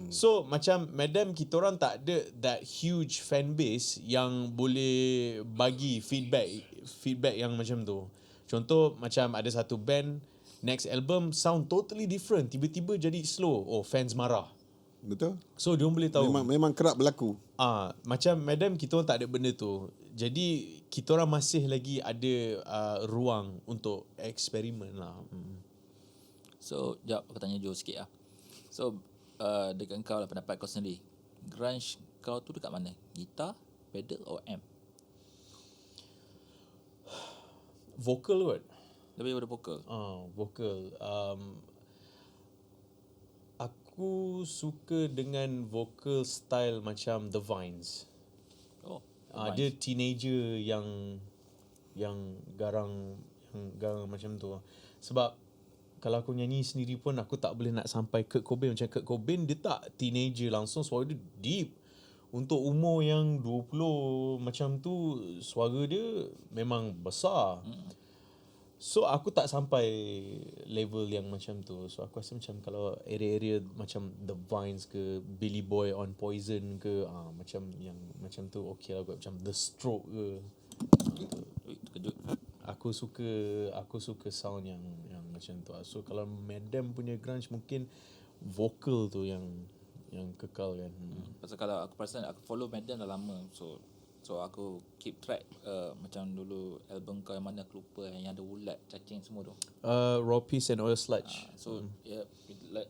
So macam Madam, kita orang tak ada that huge fan base yang boleh bagi feedback yang macam tu. Contoh macam ada satu band next album sound totally different, tiba-tiba jadi slow, fans marah. Betul. So dia boleh tahu. Memang kerap berlaku. Macam Madam, kita orang tak ada benda tu. Jadi kita orang masih lagi ada ruang untuk eksperimen lah. So, jap aku tanya Joe sikit lah. So, dekat kau lah, pendapat kau sendiri. Grunge kau tu dekat mana? Gitar, pedal or amp? Vocal kot. Lebih pada vokal. Vocal. Aku suka dengan vocal style macam The Vines. Dia teenager yang garang macam tu. Sebab kalau aku nyanyi sendiri pun aku tak boleh nak sampai Kurt Cobain. Macam Kurt Cobain dia tak teenager langsung, suara dia deep. Untuk umur yang 20 macam tu, suara dia memang besar. So aku tak sampai level yang macam tu. So aku rasa macam kalau area-area macam The Vines ke, Billy Boy on Poison ke, macam yang macam tu okey lah kot. Macam The Stroke ke. Terkejut. Aku suka sound yang macam tu. So kalau Madam punya grunge mungkin vocal tu yang kekal kan. Pasal kalau aku perasan, aku follow Madam dah lama. So aku keep track macam dulu album kau yang mana aku lupa, yang ada ulat cacing semua tu. Raw Peace and Oil Sludge. So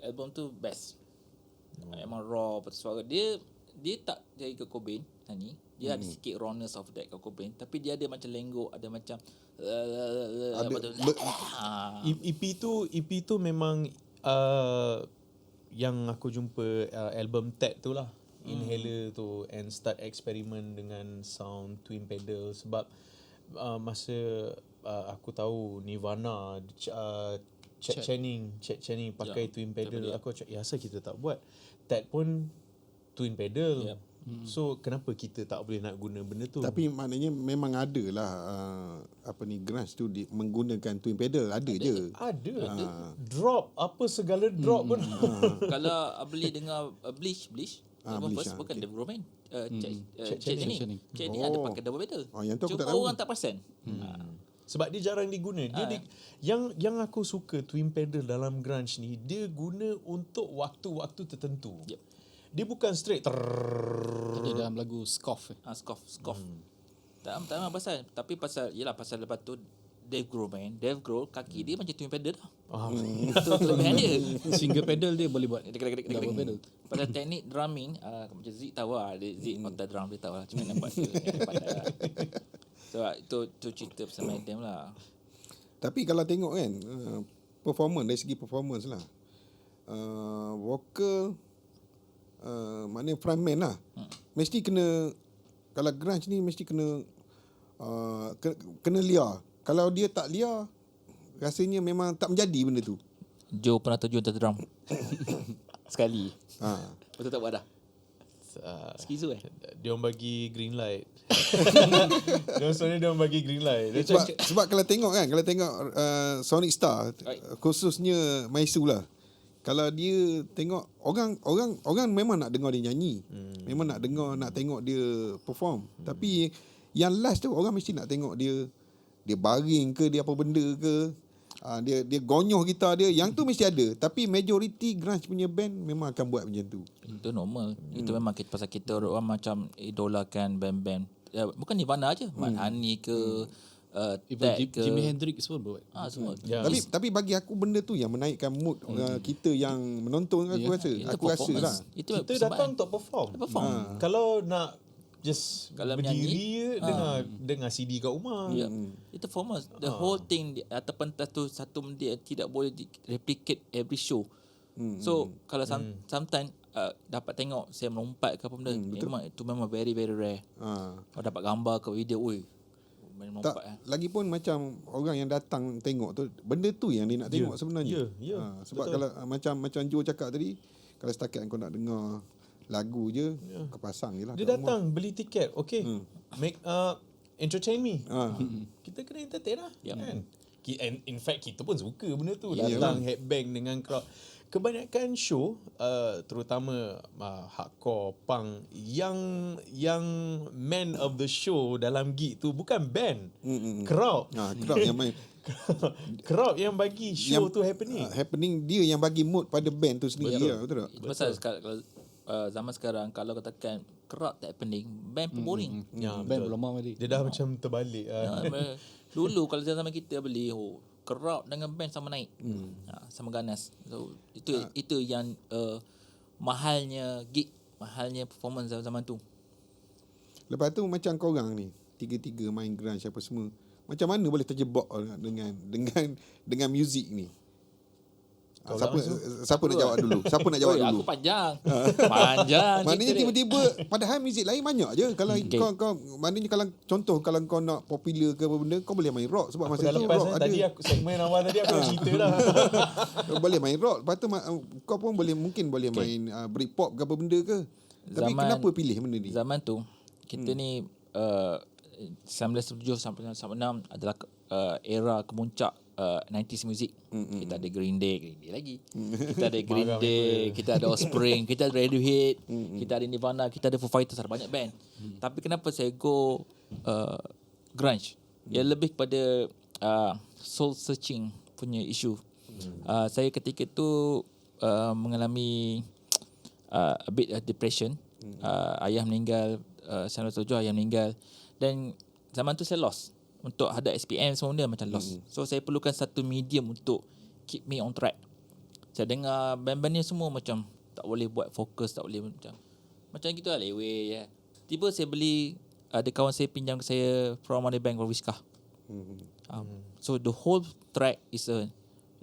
album tu best. Memang raw, suara dia tak jadi Kurt Cobain nyanyi. Dia ada sikit rawness of that Kurt Cobain, tapi dia ada macam lenggok, ada macam EP tu memang yang aku jumpa album Ted tu lah. Inhaler tu, and start eksperimen dengan sound twin pedal. Sebab masa aku tahu Nirvana, Chet Channing pakai twin pedal, aku cakap asal kita tak buat. Ted pun twin pedal. So kenapa kita tak boleh nak guna benda tu? Tapi maknanya memang ada lah grunge tu menggunakan twin pedal. Ada je. Ada. Drop apa segala drop pun. Kalau beli dengar Bleach album Bleach, first bukan Dave Grohl main. Chet Channing. Channing ada pakai double pedal. Yang tu aku tak Cuma tahu. orang tak perasan. Sebab dia jarang diguna. Yang aku suka twin pedal dalam grunge ni, dia guna untuk waktu-waktu tertentu. Yep. Dia bukan straight Ada dalam lagu Scoff. Scoff. Tak tahu pasal, tapi pasal lepas tu Dave Grohl kaki dia macam twin pedal tau. Itu kelebihan dia. Single pedal dia boleh buat. Double pedal. Pasal teknik drumming, macam Zik tahu lah. Zik otak drum dia tahu lah. Cuma nampak tu. So itu cerita pasal Madam lah. Tapi kalau tengok kan, performance, dari segi performance lah, vocal, maknanya frontman lah, mesti kena, kalau grunge ni mesti kena liar. Kalau dia tak liar, rasanya memang tak menjadi benda tu. Joe pernah terjun atas drum sekali. Betul tak buat dah? Skizo dia orang bagi green light. Dia orang bagi green light. Sebab kalau tengok Sonic Star, khususnya Maisu lah, kalau dia tengok orang memang nak dengar dia nyanyi. Memang nak tengok dia perform. Tapi yang last tu orang mesti nak tengok dia baring ke, dia apa benda ke. Dia gonyoh gitar dia, yang tu mesti ada. Tapi majority grunge punya band memang akan buat macam tu. Itu normal. Itu memang pasal kita orang macam idolakan band-band. Bukan Nirvana aja, Manhani ke Even Ted ke, Jimi Hendrix pun buat. semua. Ya. Tapi bagi aku benda tu yang menaikkan mood kita yang menonton, aku rasa. Itu Aku rasa lah. performance. Itu Kita persembahan. datang untuk perform. Perform. Kalau nak just Kalau berdiri menyanyi, dengar CD kat rumah. Ya. Itu performance. The whole thing ataupun satu dia tidak boleh replicate every show. So kalau sometimes dapat tengok saya melompat ke apa benda, memang very very rare. Dapat gambar ke video, main Tak, melompat. lagipun macam orang yang datang tengok tu, benda tu yang dia nak tengok sebenarnya. Ya, Sebab betul. kalau macam Joe cakap tadi, kalau setakat kau nak dengar lagu je, kau pasang je lah Dia kat rumah. datang beli tiket, okay. Make entertain me. Kita kena entertain lah. Kan? And in fact kita pun suka benda tu. Datang headbang dengan crowd. Kebanyakan show terutama hardcore punk yang man of the show dalam gig tu bukan band. Crowd. Crowd yang main. Crowd yang bagi show tu happening. Happening, dia yang bagi mood pada band tu sendiri lah, betul tak? Itu pasal kalau zaman sekarang kalau katakan crowd tak happening, band pun boring. Ya, Band betul. belum balik. Dia dah macam terbalik. Dulu kalau zaman kita beli crowd dengan band sama naik. Sama ganas. So itu yang mahalnya gig, mahalnya performance zaman tu. Lepas tu macam korang ni, tiga-tiga main grunge apa semua, macam mana boleh terjebak dengan muzik ni? Siapa nak jawab dulu? Siapa nak jawab dulu? Aku panjang. Panjang. Maknanya cerita dia. tiba-tiba padahal muzik lain banyak je. Kalau kau maknanya kalau kau nak popular ke apa benda, kau boleh main rock sebab Aku masa dah tu lepas rock ada. tadi segmen awal tadi aku dah cerita dah. Kau boleh main rock. Lepas tu kau pun mungkin boleh main Britpop ke apa benda ke. Tapi kenapa pilih benda ni? Zaman tu kita ni 1977 sampai 96 adalah era kemuncak 90s music. Kita ada Green Day lagi. Kita ada Green Day, kita ada Offspring, kita ada Radiohead, kita ada Nirvana, kita ada Foo Fighters, ada banyak band. Tapi kenapa saya go grunge? Ia lebih pada soul searching punya isu. Saya ketika itu mengalami a bit of depression. Ayah meninggal, 1977 ayah meninggal, dan zaman tu saya lost. Untuk hadap SPM semua benda macam lost. So saya perlukan satu medium untuk keep me on track. Saya dengar band-band ni semua macam tak boleh buat fokus, tak boleh macam gitu lah, lewe ya. Tiba saya beli, ada kawan saya pinjam ke saya From Money Bank Whiskah. So the whole track is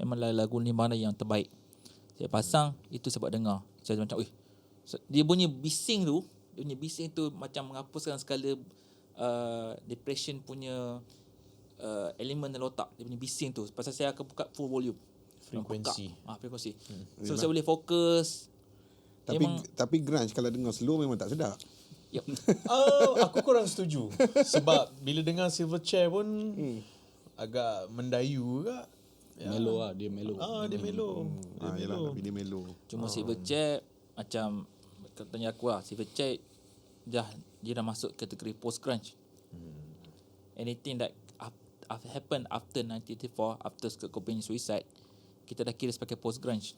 memanglah lagu Nirvana yang terbaik. Saya pasang itu sebab dengar. Saya macam dia punya bising tu macam menghapuskan segala depression punya elemen dalam otak. Dia punya bising tu. Pasal saya akan buka full volume. Frekuensi. Frekuensi. So saya boleh fokus. Tapi grunge kalau dengar slow memang tak sedap. Yep. Aku kurang setuju. Sebab bila dengar Silverchair pun agak mendayu juga. Melo lah, dia melo. Dia melo. Yalah, tapi dia mellow. Cuma Silverchair macam tanya aku lah, Silverchair dia dah masuk kategori post grunge. Anything that happened after 1984, after Kurt Cobain suicide, kita dah kira sebagai post grunge.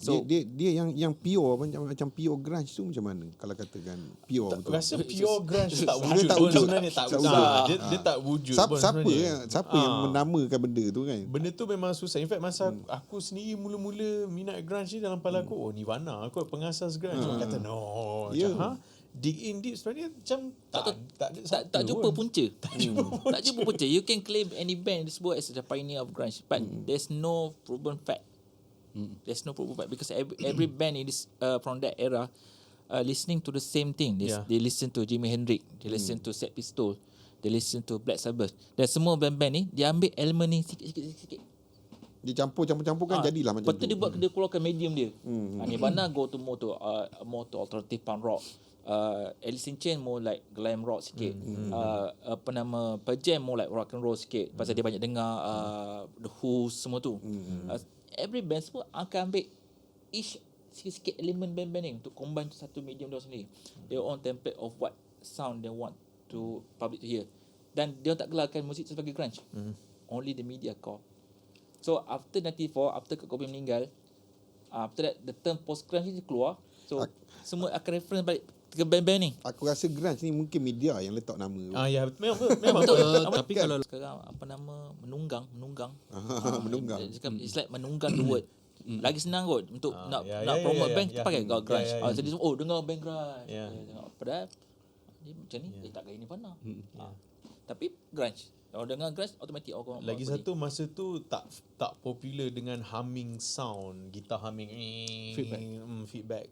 So dia yang pure macam pure grunge tu macam mana? Kalau katakan pure betul. Rasa pure grunge tak wujud Dia tak pun wujud. sebenarnya. Tak Tak wujud. wujud. Dia tak wujud pun sebenarnya. Siapa yang menamakan benda tu kan? Benda tu memang susah. In fact masa aku sendiri mula-mula minat grunge ni dalam kepala aku, Nirvana aku pengasas grunge. Orang kata no. Ya. Macam, dig in deep sebenarnya macam tak jumpa punca. Tak jumpa punca. You can claim any band disebut as the pioneer of grunge, but there's no proven fact. There's no proven fact because every band in this from that era listening to the same thing. They listen to Jimi Hendrix, they listen to Sex Pistols, they listen to Black Sabbath. Dan semua band-band ni dia ambil elemen ni sikit-sikit. Dia campur-campur kan jadilah macam tu. Lepas tu dia keluarkan medium dia. Nirvana go to more to alternative punk rock. Alice in Chains more like glam rock sikit. Pearl Jam more like rock and roll sikit. Pasal dia banyak dengar The Who semua tu. Every band semua akan ambil each sikit-sikit elemen band-band ni untuk combine satu medium dia sendiri. Their own template of what sound they want to public to hear. Dan dia tak gelarkan muzik sebagai grunge. Only the media call. So after 94, after Kurt Cobain meninggal, after that the term post grunge ni keluar. So semua akan reference balik ke band-band ni. Aku rasa grunge ni mungkin media yang letak nama. Ya, memang Betul. Tapi kalau Sekarang apa nama menunggang. Menunggang. It's like menunggang the word. Lagi senang kot untuk nak promote band kita pakai grunge. Jadi semua dengar band grunge. Tengok padahal dia macam ni dia tak gaya Nirvana. Tapi grunge. Kalau dengar grunge automatik orang lagi satu masa tu tak popular dengan humming sound, gitar humming feedback.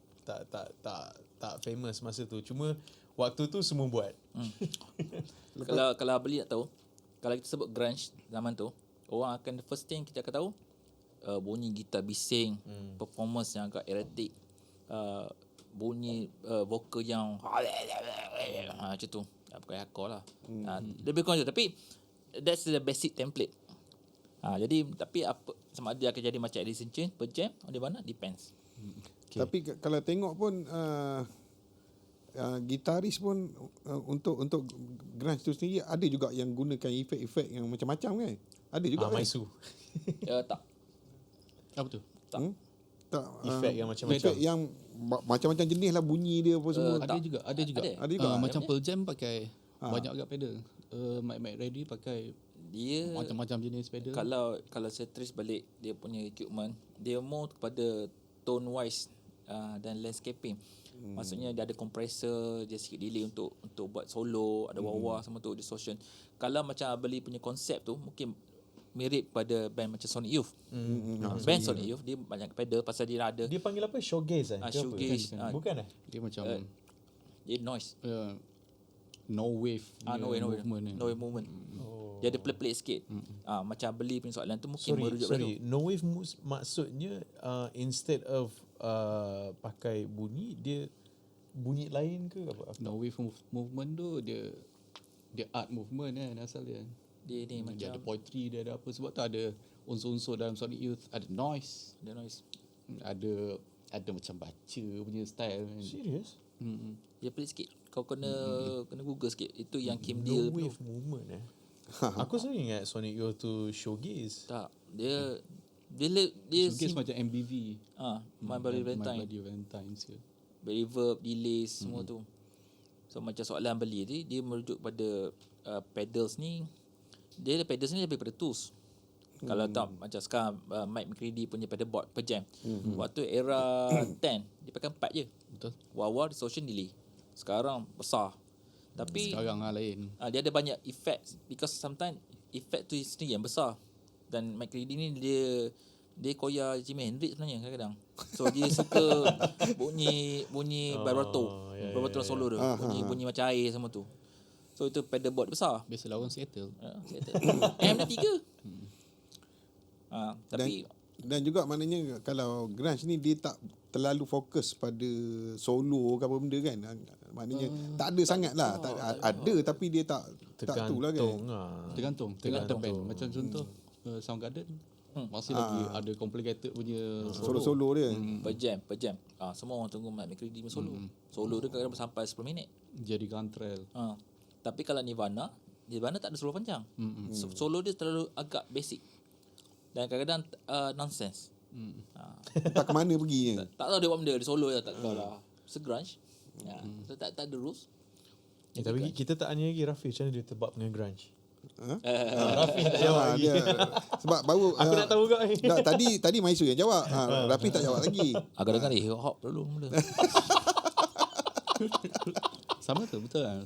Tak famous masa tu. Cuma waktu tu semua buat. Kalau beli tak tahu, kalau kita sebut grunge zaman tu, orang akan the first thing kita akan tahu bunyi gitar bising, performance yang agak erratic, bunyi vokal yang macam tu. Bukan hardcore lah. Lebih kurang tu. Tapi that's the basic template. Jadi tapi apa sama ada akan jadi macam Alice in Chains, Pearl Jam, di mana depends. Tapi kalau tengok pun gitaris pun untuk grunge tu sendiri ada juga yang gunakan efek-efek yang macam-macam kan. Ada juga kan. Maisu. Tak. apa tu? Tak. Tak Efek yang macam-macam. efek yang macam-macam jenis lah bunyi dia apa semua. Ada juga. Ada juga. Macam Pearl Jam pakai banyak agak pedal. Mike Reddy pakai Dia macam-macam jenis pedal. kalau saya trace balik dia punya equipment, dia more kepada tone wise dan landscaping. Maksudnya dia ada compressor, dia sikit delay untuk buat solo, ada wah-wah semua tu distortion. Kalau macam Abeli punya konsep tu mungkin mirip pada band macam Sonic Youth. Band Sonic Youth dia banyak pedal pasal dia ada Dia panggil apa? Shoegaze shoegaze. Bukan Dia macam dia noise. no wave. No wave movement. No wave movement. Dia ada pelik-pelik sikit. Macam Abeli punya soalan tu mungkin merujuk pada tu. No wave maksudnya instead of pakai bunyi, dia bunyi lain ke apa? No wave movement tu dia art movement kan asal dia. Dia ni macam Dia ada poetry, dia ada apa, sebab tu ada unsur-unsur dalam Sonic Youth, ada noise, dia noise. ada macam baca punya style kan. Serius? Dia pelik sikit. Kau kena Google sikit. Itu yang Kim No Deal tu. wave movement Aku selalu ingat Sonic Youth tu shoegaze. Tak. Dia Shoegaze macam MBV. My Bloody Valentine. My Bloody Valentine ke. Reverb, delay semua tu. So macam soalan beli ni dia merujuk pada pedals ni. Pedals ni lebih pada tools. Kalau tak macam sekarang Mike McCready punya pedalboard per jam. Waktu era 10 dia pakai 4 je. Betul. Wah-wah distortion delay. Sekarang besar. Tapi Sekarang lain. dia ada banyak effects because sometimes effect tu sendiri yang besar. Dan McCready ni dia koya Jimi Hendrix sebenarnya kadang-kadang. So dia suka bunyi vibrato. Vibrato solo tu. Bunyi macam air semua tu. So itu pedalboard besar. Biasalah orang settle. M dia 3. Tapi Dan juga maknanya kalau grunge ni dia tak terlalu fokus pada solo ke apa benda kan. Maknanya tak ada sangat lah. Ada tapi dia tak tu lah kan. Tergantung band. Macam contoh Soundgarden masih lagi ada complicated punya Solo dia. per jam. Semua orang tunggu Mike McCready punya solo. Solo dia kadang-kadang sampai 10 minit. jadi gantrel. Tapi kalau Nirvana tak ada solo panjang. Solo dia terlalu agak basic. Dan kadang-kadang nonsense. Tak ke mana pergi. Tak tahu dia buat benda, dia solo je tak tahu lah. Grunge. So tak ada rules. Tapi kita tak tanya lagi Rafi macam mana dia terbaik dengan grunge. Rafi tak jawab lagi. Sebab baru Aku nak tahu kau. tadi Maisu yang jawab. Rafi tak jawab lagi. Agak dengar hip hop dulu mula. Sama tu, betul lah.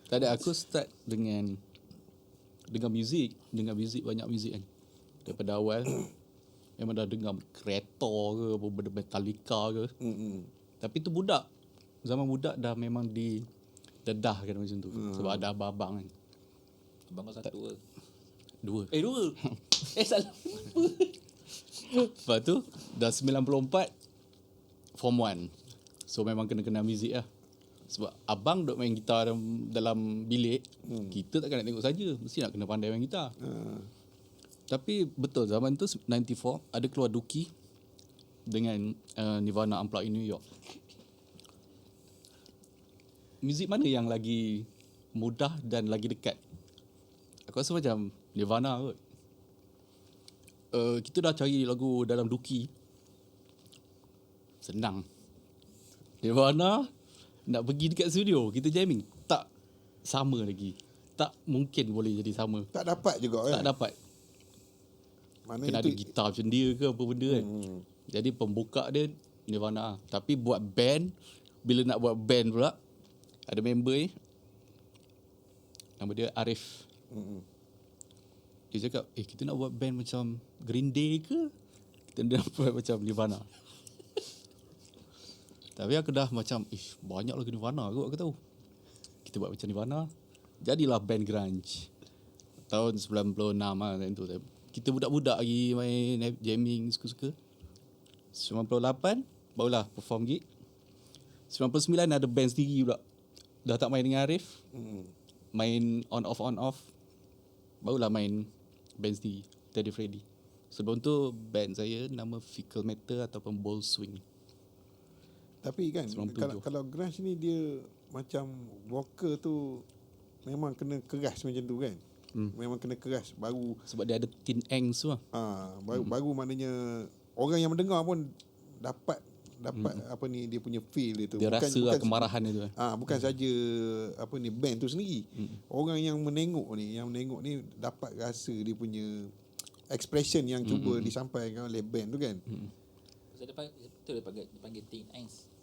Tadi aku start dengan muzik, banyak muzik kan. Daripada awal memang dah dengar kereta ke apa benda Metallica ke. Tapi tu zaman budak dah memang dedahkan macam tu. Sebab ada abang-abang kan. Abang kau satu ke? Dua. Dua. Salah. Lepas tu dah 94 form 1. So memang kena muzik lah. Sebab abang duk main gitar dalam bilik, kita takkan nak tengok saja, mesti nak kena pandai main gitar. Tapi betul zaman tu 94 ada keluar Dookie dengan Nirvana Unplugged in New York. Muzik mana yang lagi mudah dan lagi dekat? Aku rasa macam Nirvana kot. Kita dah cari lagu dalam Duki, senang. Nirvana nak pergi dekat studio, kita jamming, tak sama lagi. Tak mungkin boleh jadi sama. Tak dapat juga Tak dapat. Mana Kena ada gitar macam dia ke apa benda kan. Jadi pembuka dia Nirvana. Tapi buat band, bila nak buat band pula, ada member ni, nama dia Arif. Dia cakap, kita nak buat band macam Green Day ke? Kita nak buat macam Nirvana. Tapi aku dah macam, banyak lagu Nirvana aku tahu. Kita buat macam Nirvana. Jadilah band grunge. Tahun 96 lah time tu. Kita budak-budak lagi main jamming suka-suka. 98 barulah perform gig. 99 ada band sendiri pula. Dah tak main dengan Arif. Main on off. Barulah main band sendiri, Teddy Freddy. Sebelum tu band saya nama Fickle Matter ataupun Bold Swing. Tapi kan 97. kalau grunge ni dia macam vokal tu memang kena keras macam tu kan. Memang kena keras baru Sebab dia ada teen angst tu lah. baru maknanya orang yang mendengar pun dapat apa ni dia punya feel dia tu. Dia rasa lah kemarahan dia tu. Bukan saja apa ni band tu sendiri. Orang yang menengok ni dapat rasa dia punya expression yang cuba disampaikan oleh band tu kan. So dia panggil teen angst.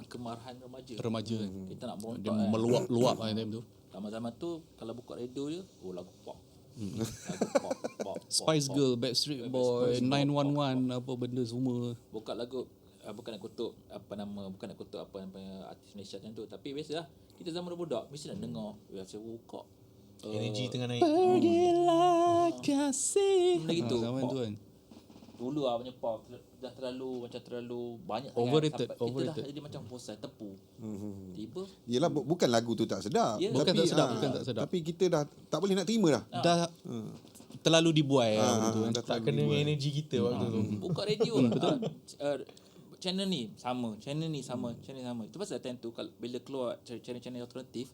Kemarahan remaja. Kita nak Dia berontak meluap-luap lah time tu. Zaman tu kalau buka radio je, lagu pop. Spice Girl, Backstreet Boy, 911 apa benda semua. Buka lagu bukan nak kutuk apa artis Malaysia macam tu, tapi biasalah kita zaman budak mesti nak dengar biasa buka Energy tengah naik. Pergilah kasih. benda gitu. Zaman tu kan. Dulu punya pop dah terlalu banyak sangat Overrated, sampai kita overrated. dah jadi macam bosan tepu. Tiba Yelah bukan lagu tu tak sedap. Ya. Bukan tak sedap. Tapi kita dah tak boleh nak terima dah. Dah terlalu dibuai lah benda tu kan. dah Tak terlalu kena dibuat. dengan energi kita waktu tu. buka radio channel ni sama. Itu pasal time tu kalau bila keluar channel alternatif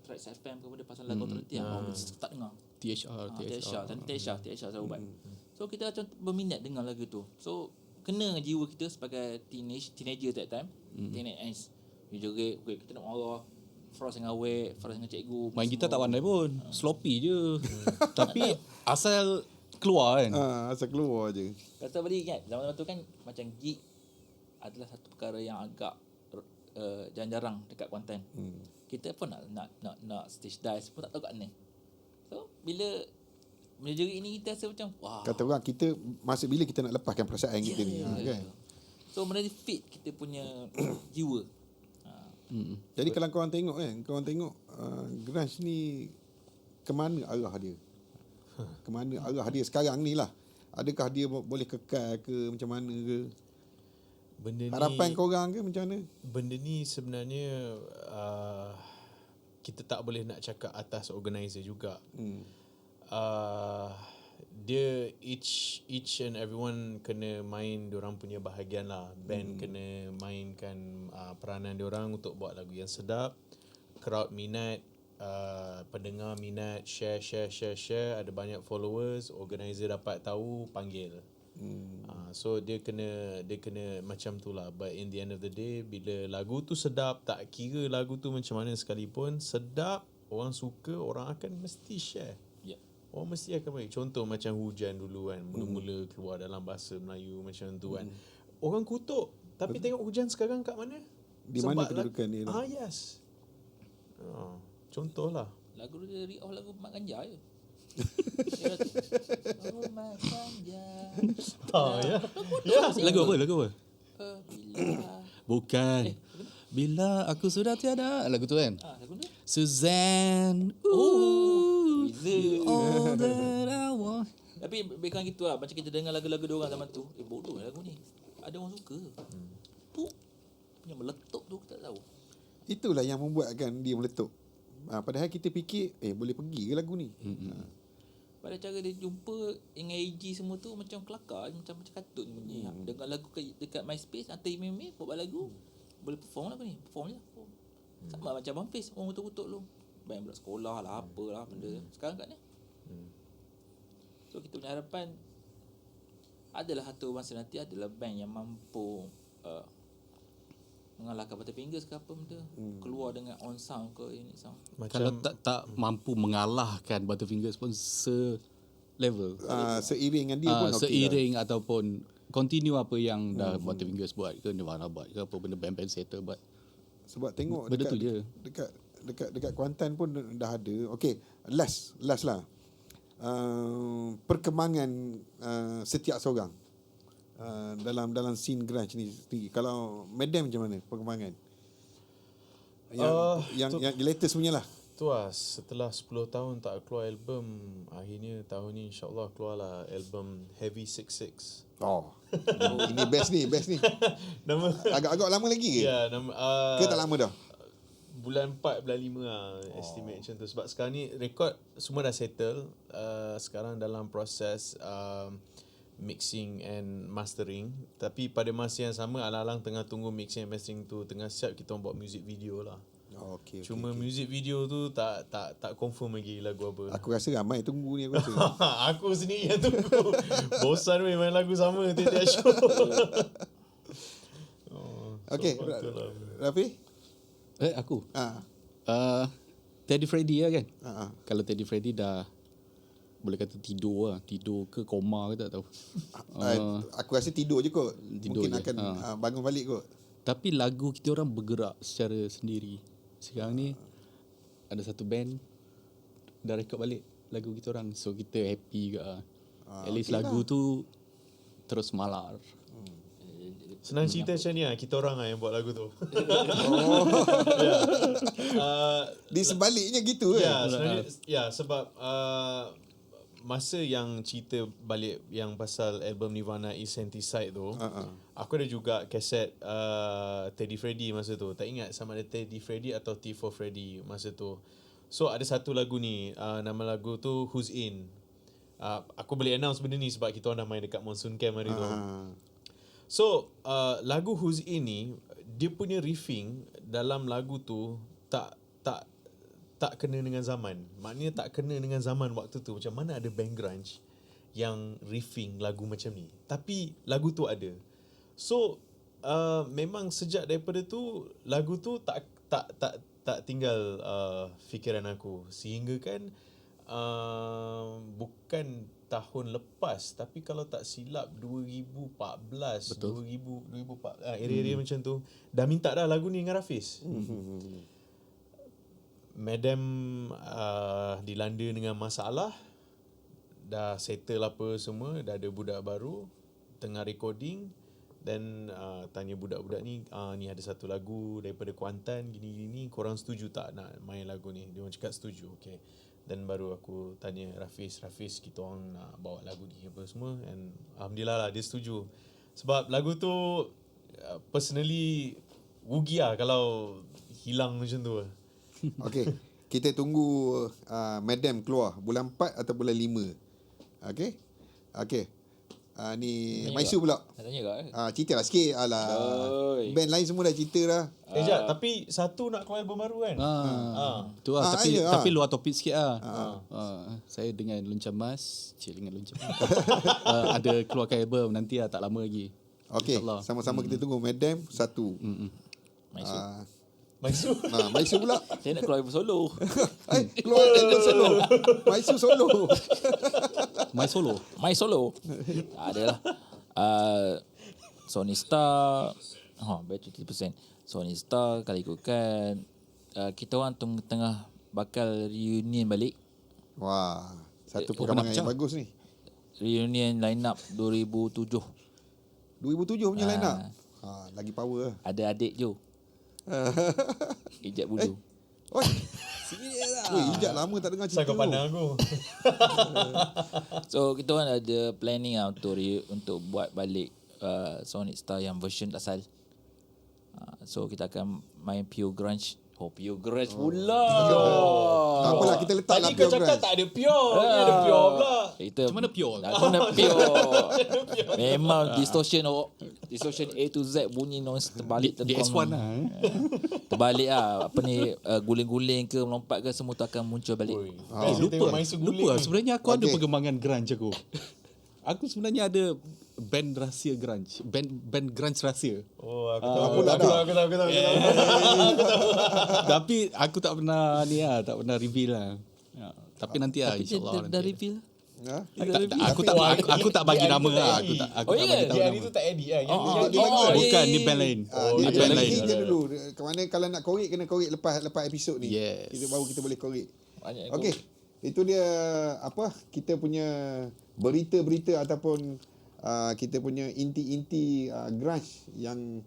Tracks FM ke benda pasal lagu alternatif tak dengar. THR selalu buat. So kita macam berminat dengar lagu tu. So kena jiwa kita sebagai teenager that time. Teenage angst. Joget, kita nak marah. Frost dengan awek, Frost dengan cikgu. Main gitar tak pandai pun. Sloppy je. Tapi asal keluar kan. Asal keluar je. Kata balik ingat zaman tu kan macam gig adalah satu perkara yang agak jarang-jarang dekat Kuantan. Kita pun nak stage dive pun tak tahu kat mana. So bila jerit ni kita rasa macam wah. Kata orang kita masa bila kita nak lepaskan perasaan kita ni kan. So benda ni fit kita punya jiwa. Jadi kalau korang tengok grunge ni ke mana arah dia? Ke mana arah dia sekarang ni lah? Adakah dia boleh kekal ke macam mana ke? Harapan korang ke macam mana? Benda ni sebenarnya kita tak boleh nak cakap atas organizer juga. Dia each and everyone kena main diorang punya bahagian lah. Band kena mainkan peranan diorang untuk buat lagu yang sedap. Crowd minat, pendengar minat, share. Ada banyak followers, organizer dapat tahu, panggil. So dia kena macam tu lah. But in the end of the day, bila lagu tu sedap, tak kira lagu tu macam mana sekalipun, sedap, orang suka, orang akan mesti share. Orang mesti akan baik. Contoh macam Hujan dulu kan, mula-mula keluar dalam bahasa Melayu macam tu kan. Orang kutuk, tapi tengok Hujan sekarang kat mana? Di mana kedudukan dia? Yes. Contohlah. Lagu dia read off lagu Mak Ganja je. Oh Mak Ganja. Ya. Lagu apa? Bila Bukan. Bila aku sudah tiada. Lagu tu kan. lagu ni. Suzanne. All that I want. Tapi bukan gitu lah. Macam kita dengar lagu-lagu diorang zaman tu. Bodoh lagu ni. Ada orang suka. Yang meletup tu kita tak tahu. Itulah yang membuatkan dia meletup. Padahal kita fikir boleh pergi ke lagu ni. pada cara dia jumpa dengan AG semua tu macam kelakar, macam kartun bunyi. Dengan lagu dekat MySpace atau email buat lagu, boleh perform lagu ni, perform je. Sama macam Abang Fiz, orang kutuk-kutuk lu. Band budak sekolah lah, apalah benda. Sekarang kat ni. So kita punya harapan adalah satu masa nanti adalah band yang mampu mengalahkan Butterfingers ke apa benda, keluar dengan on sound ke unit sound. Kalau tak mampu mengalahkan Butterfingers pun level, seiring dengan dia pun okey seiring ataupun continue apa yang dah Butterfingers buat ke, Nirvana buat ke, apa benda band-band settle buat. Sebab tengok benda tu je. dekat Kuantan pun dah ada. Okey, last lah. Perkembangan setiap seorang dalam scene grunge ni sendiri. Kalau Madam macam mana perkembangan? Yang latest punya lah. Tu lah, setelah 10 tahun tak keluar album, akhirnya tahun ni insyaAllah keluarlah album Heavy 66. Ini best ni. Nama Agak-agak lama lagi ke? Ya, nama Ke tak lama dah? bulan 4, bulan 5 lah, estimate macam tu. Sebab sekarang ni rekod semua dah settle. Sekarang dalam proses mixing and mastering. Tapi pada masa yang sama, alang-alang tengah tunggu mixing and mastering tu tengah siap, kita orang buat music video lah. Okay. Music video tu tak confirm lagi lagu apa. Aku rasa ramai tunggu ni, aku rasa. Aku sendiri yang tunggu. Bosan weh main lagu sama tiap-tiap show. Okay, Rafi? Aku Teddy Freddy lah kan. Kalau Teddy Freddy dah boleh kata tidur ke koma ke tak tahu. Aku rasa tidur je kot. Mungkin je. akan bangun balik kot. Tapi lagu kita orang bergerak secara sendiri. Sekarang ni ada satu band dah rekod balik lagu kita orang, so kita happy ke. At least okay lagu lah. tu terus malar. Senang cerita macam ni lah, kita orang lah yang buat lagu tu. Di sebaliknya gitu kan. Ya, sebenarnya sebab masa yang cerita balik yang pasal album Nirvana Infanticide tu, aku ada juga kaset Teddy Freddy masa tu. Tak ingat sama ada Teddy Freddy atau T for Freddy masa tu. So ada satu lagu ni, nama lagu tu Who's In. Aku boleh announce benda ni sebab kita orang dah main dekat Monsoon Camp hari tu. So lagu Who's In ni, dia punya riffing dalam lagu tu tak kena dengan zaman. Maknanya tak kena dengan zaman waktu tu. Macam mana ada band grunge yang riffing lagu macam ni, tapi lagu tu ada. So memang sejak daripada tu lagu tu tak tinggal fikiran aku, sehingga kan bukan tahun lepas, tapi kalau tak silap 2014. Betul. 2004 area-area macam tu dah minta dah lagu ni dengan Rafiz. Madam dilanda dengan masalah, dah settle apa semua, dah ada budak baru, tengah recording, dan tanya budak-budak ni, ni ada satu lagu daripada Kuantan gini-gini, korang setuju tak nak main lagu ni? Dia orang cakap setuju. Okay. Dan baru aku tanya Rafiz, kita orang nak bawa lagu ni apa semua, and alhamdulillah lah dia setuju. Sebab lagu tu personally rugi lah kalau hilang macam tu. Okay, kita tunggu Madam keluar bulan 4 atau bulan 5. Okay. Ni Maisu pula. Nak tanya kau cerita lah sikit. Band lain semua dah cerita dah. Sekejap, tapi satu nak keluar album baru kan? Tu lah, tapi luar topik sikit lah. Saya dengan Lonceng Mas, dengan Lonceng Mas, ada keluarkan album nanti lah, tak lama lagi. Okay, sama-sama kita tunggu Madam satu. Maisu pula. Saya nak keluar album solo. Keluar album solo. Maisu solo. My solo. Tak ada lah. Sony Star, baik 30%. Sony Star kalau ikutkan, kita orang tengah bakal reunion balik. Wah, satu perkembangan yang bagus ni. Reunion line up 2007 punya line up. Lagi power lah. Ada adik Jo. Ijat Bulu. Serius lah. Ijat lama tak dengar cerita Saya kau pandang aku. So kita orang ada planning lah untuk buat balik Sonic Star yang version asal. So kita akan main pure grunge Pure Grudge pula. Tak apalah, kita letak lah Tadi kau Pure cakap Grudge. tak ada pure. Ni ada pure pula. Itu Macam mana pure? Macam mana pure? Memang distortion A to Z bunyi terbalik Di S1 lah. Terbalik lah. Apa ni guling-guling ke melompat ke semua tu akan muncul balik. Lupa sebenarnya aku ada Okey. perkembangan grunge aku. Aku sebenarnya ada band rahsia grunge. Band grunge rahsia. Oh, aku tahu. Tapi aku tak pernah tak pernah reveal lah. Ya, tapi nanti lah Tapi dia insya-Allah dah nanti. reveal. Ha? Aku tak bagi nama lah. Aku tak Oh, bagi ya? tahu Dia nama. hari tu tak edit lah. Yang dia dia bagi. Bukan, ni band lain. Dia Ni band lain. link je dulu. Kemana kalau nak korek kena korek lepas episod ni. Yes. Kita boleh korek. Banyak Okey. Itu dia kita punya berita-berita ataupun kita punya inti-inti grunge yang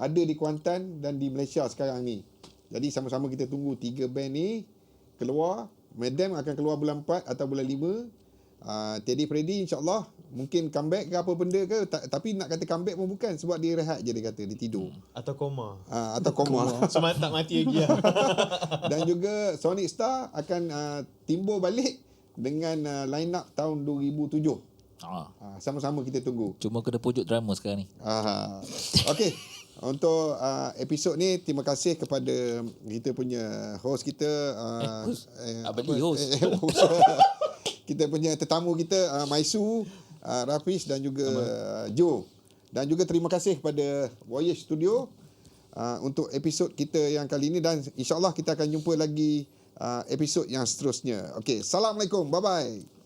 ada di Kuantan dan di Malaysia sekarang ni. Jadi sama-sama kita tunggu 3 band ni keluar. Madam akan keluar bulan 4 atau bulan 5. Teddy Freddy insyaAllah mungkin comeback ke apa benda ke, tapi nak kata comeback pun bukan, sebab dia rehat je, dia kata dia tidur. atau koma. Atau koma. So tak mati lagi lah. Dan juga Sonic Star akan timbul balik dengan line up tahun 2007. Sama-sama kita tunggu. Cuma kena pujuk drama sekarang ni. Okey. Untuk episod ni, terima kasih kepada kita punya host kita. Abang Lee host. Kita punya tetamu kita, Maisu, Rafiz dan juga Joe. Dan juga terima kasih kepada Voyage Studio untuk episod kita yang kali ini. Dan insyaAllah kita akan jumpa lagi episod yang seterusnya. Okey, Assalamualaikum. Bye-bye.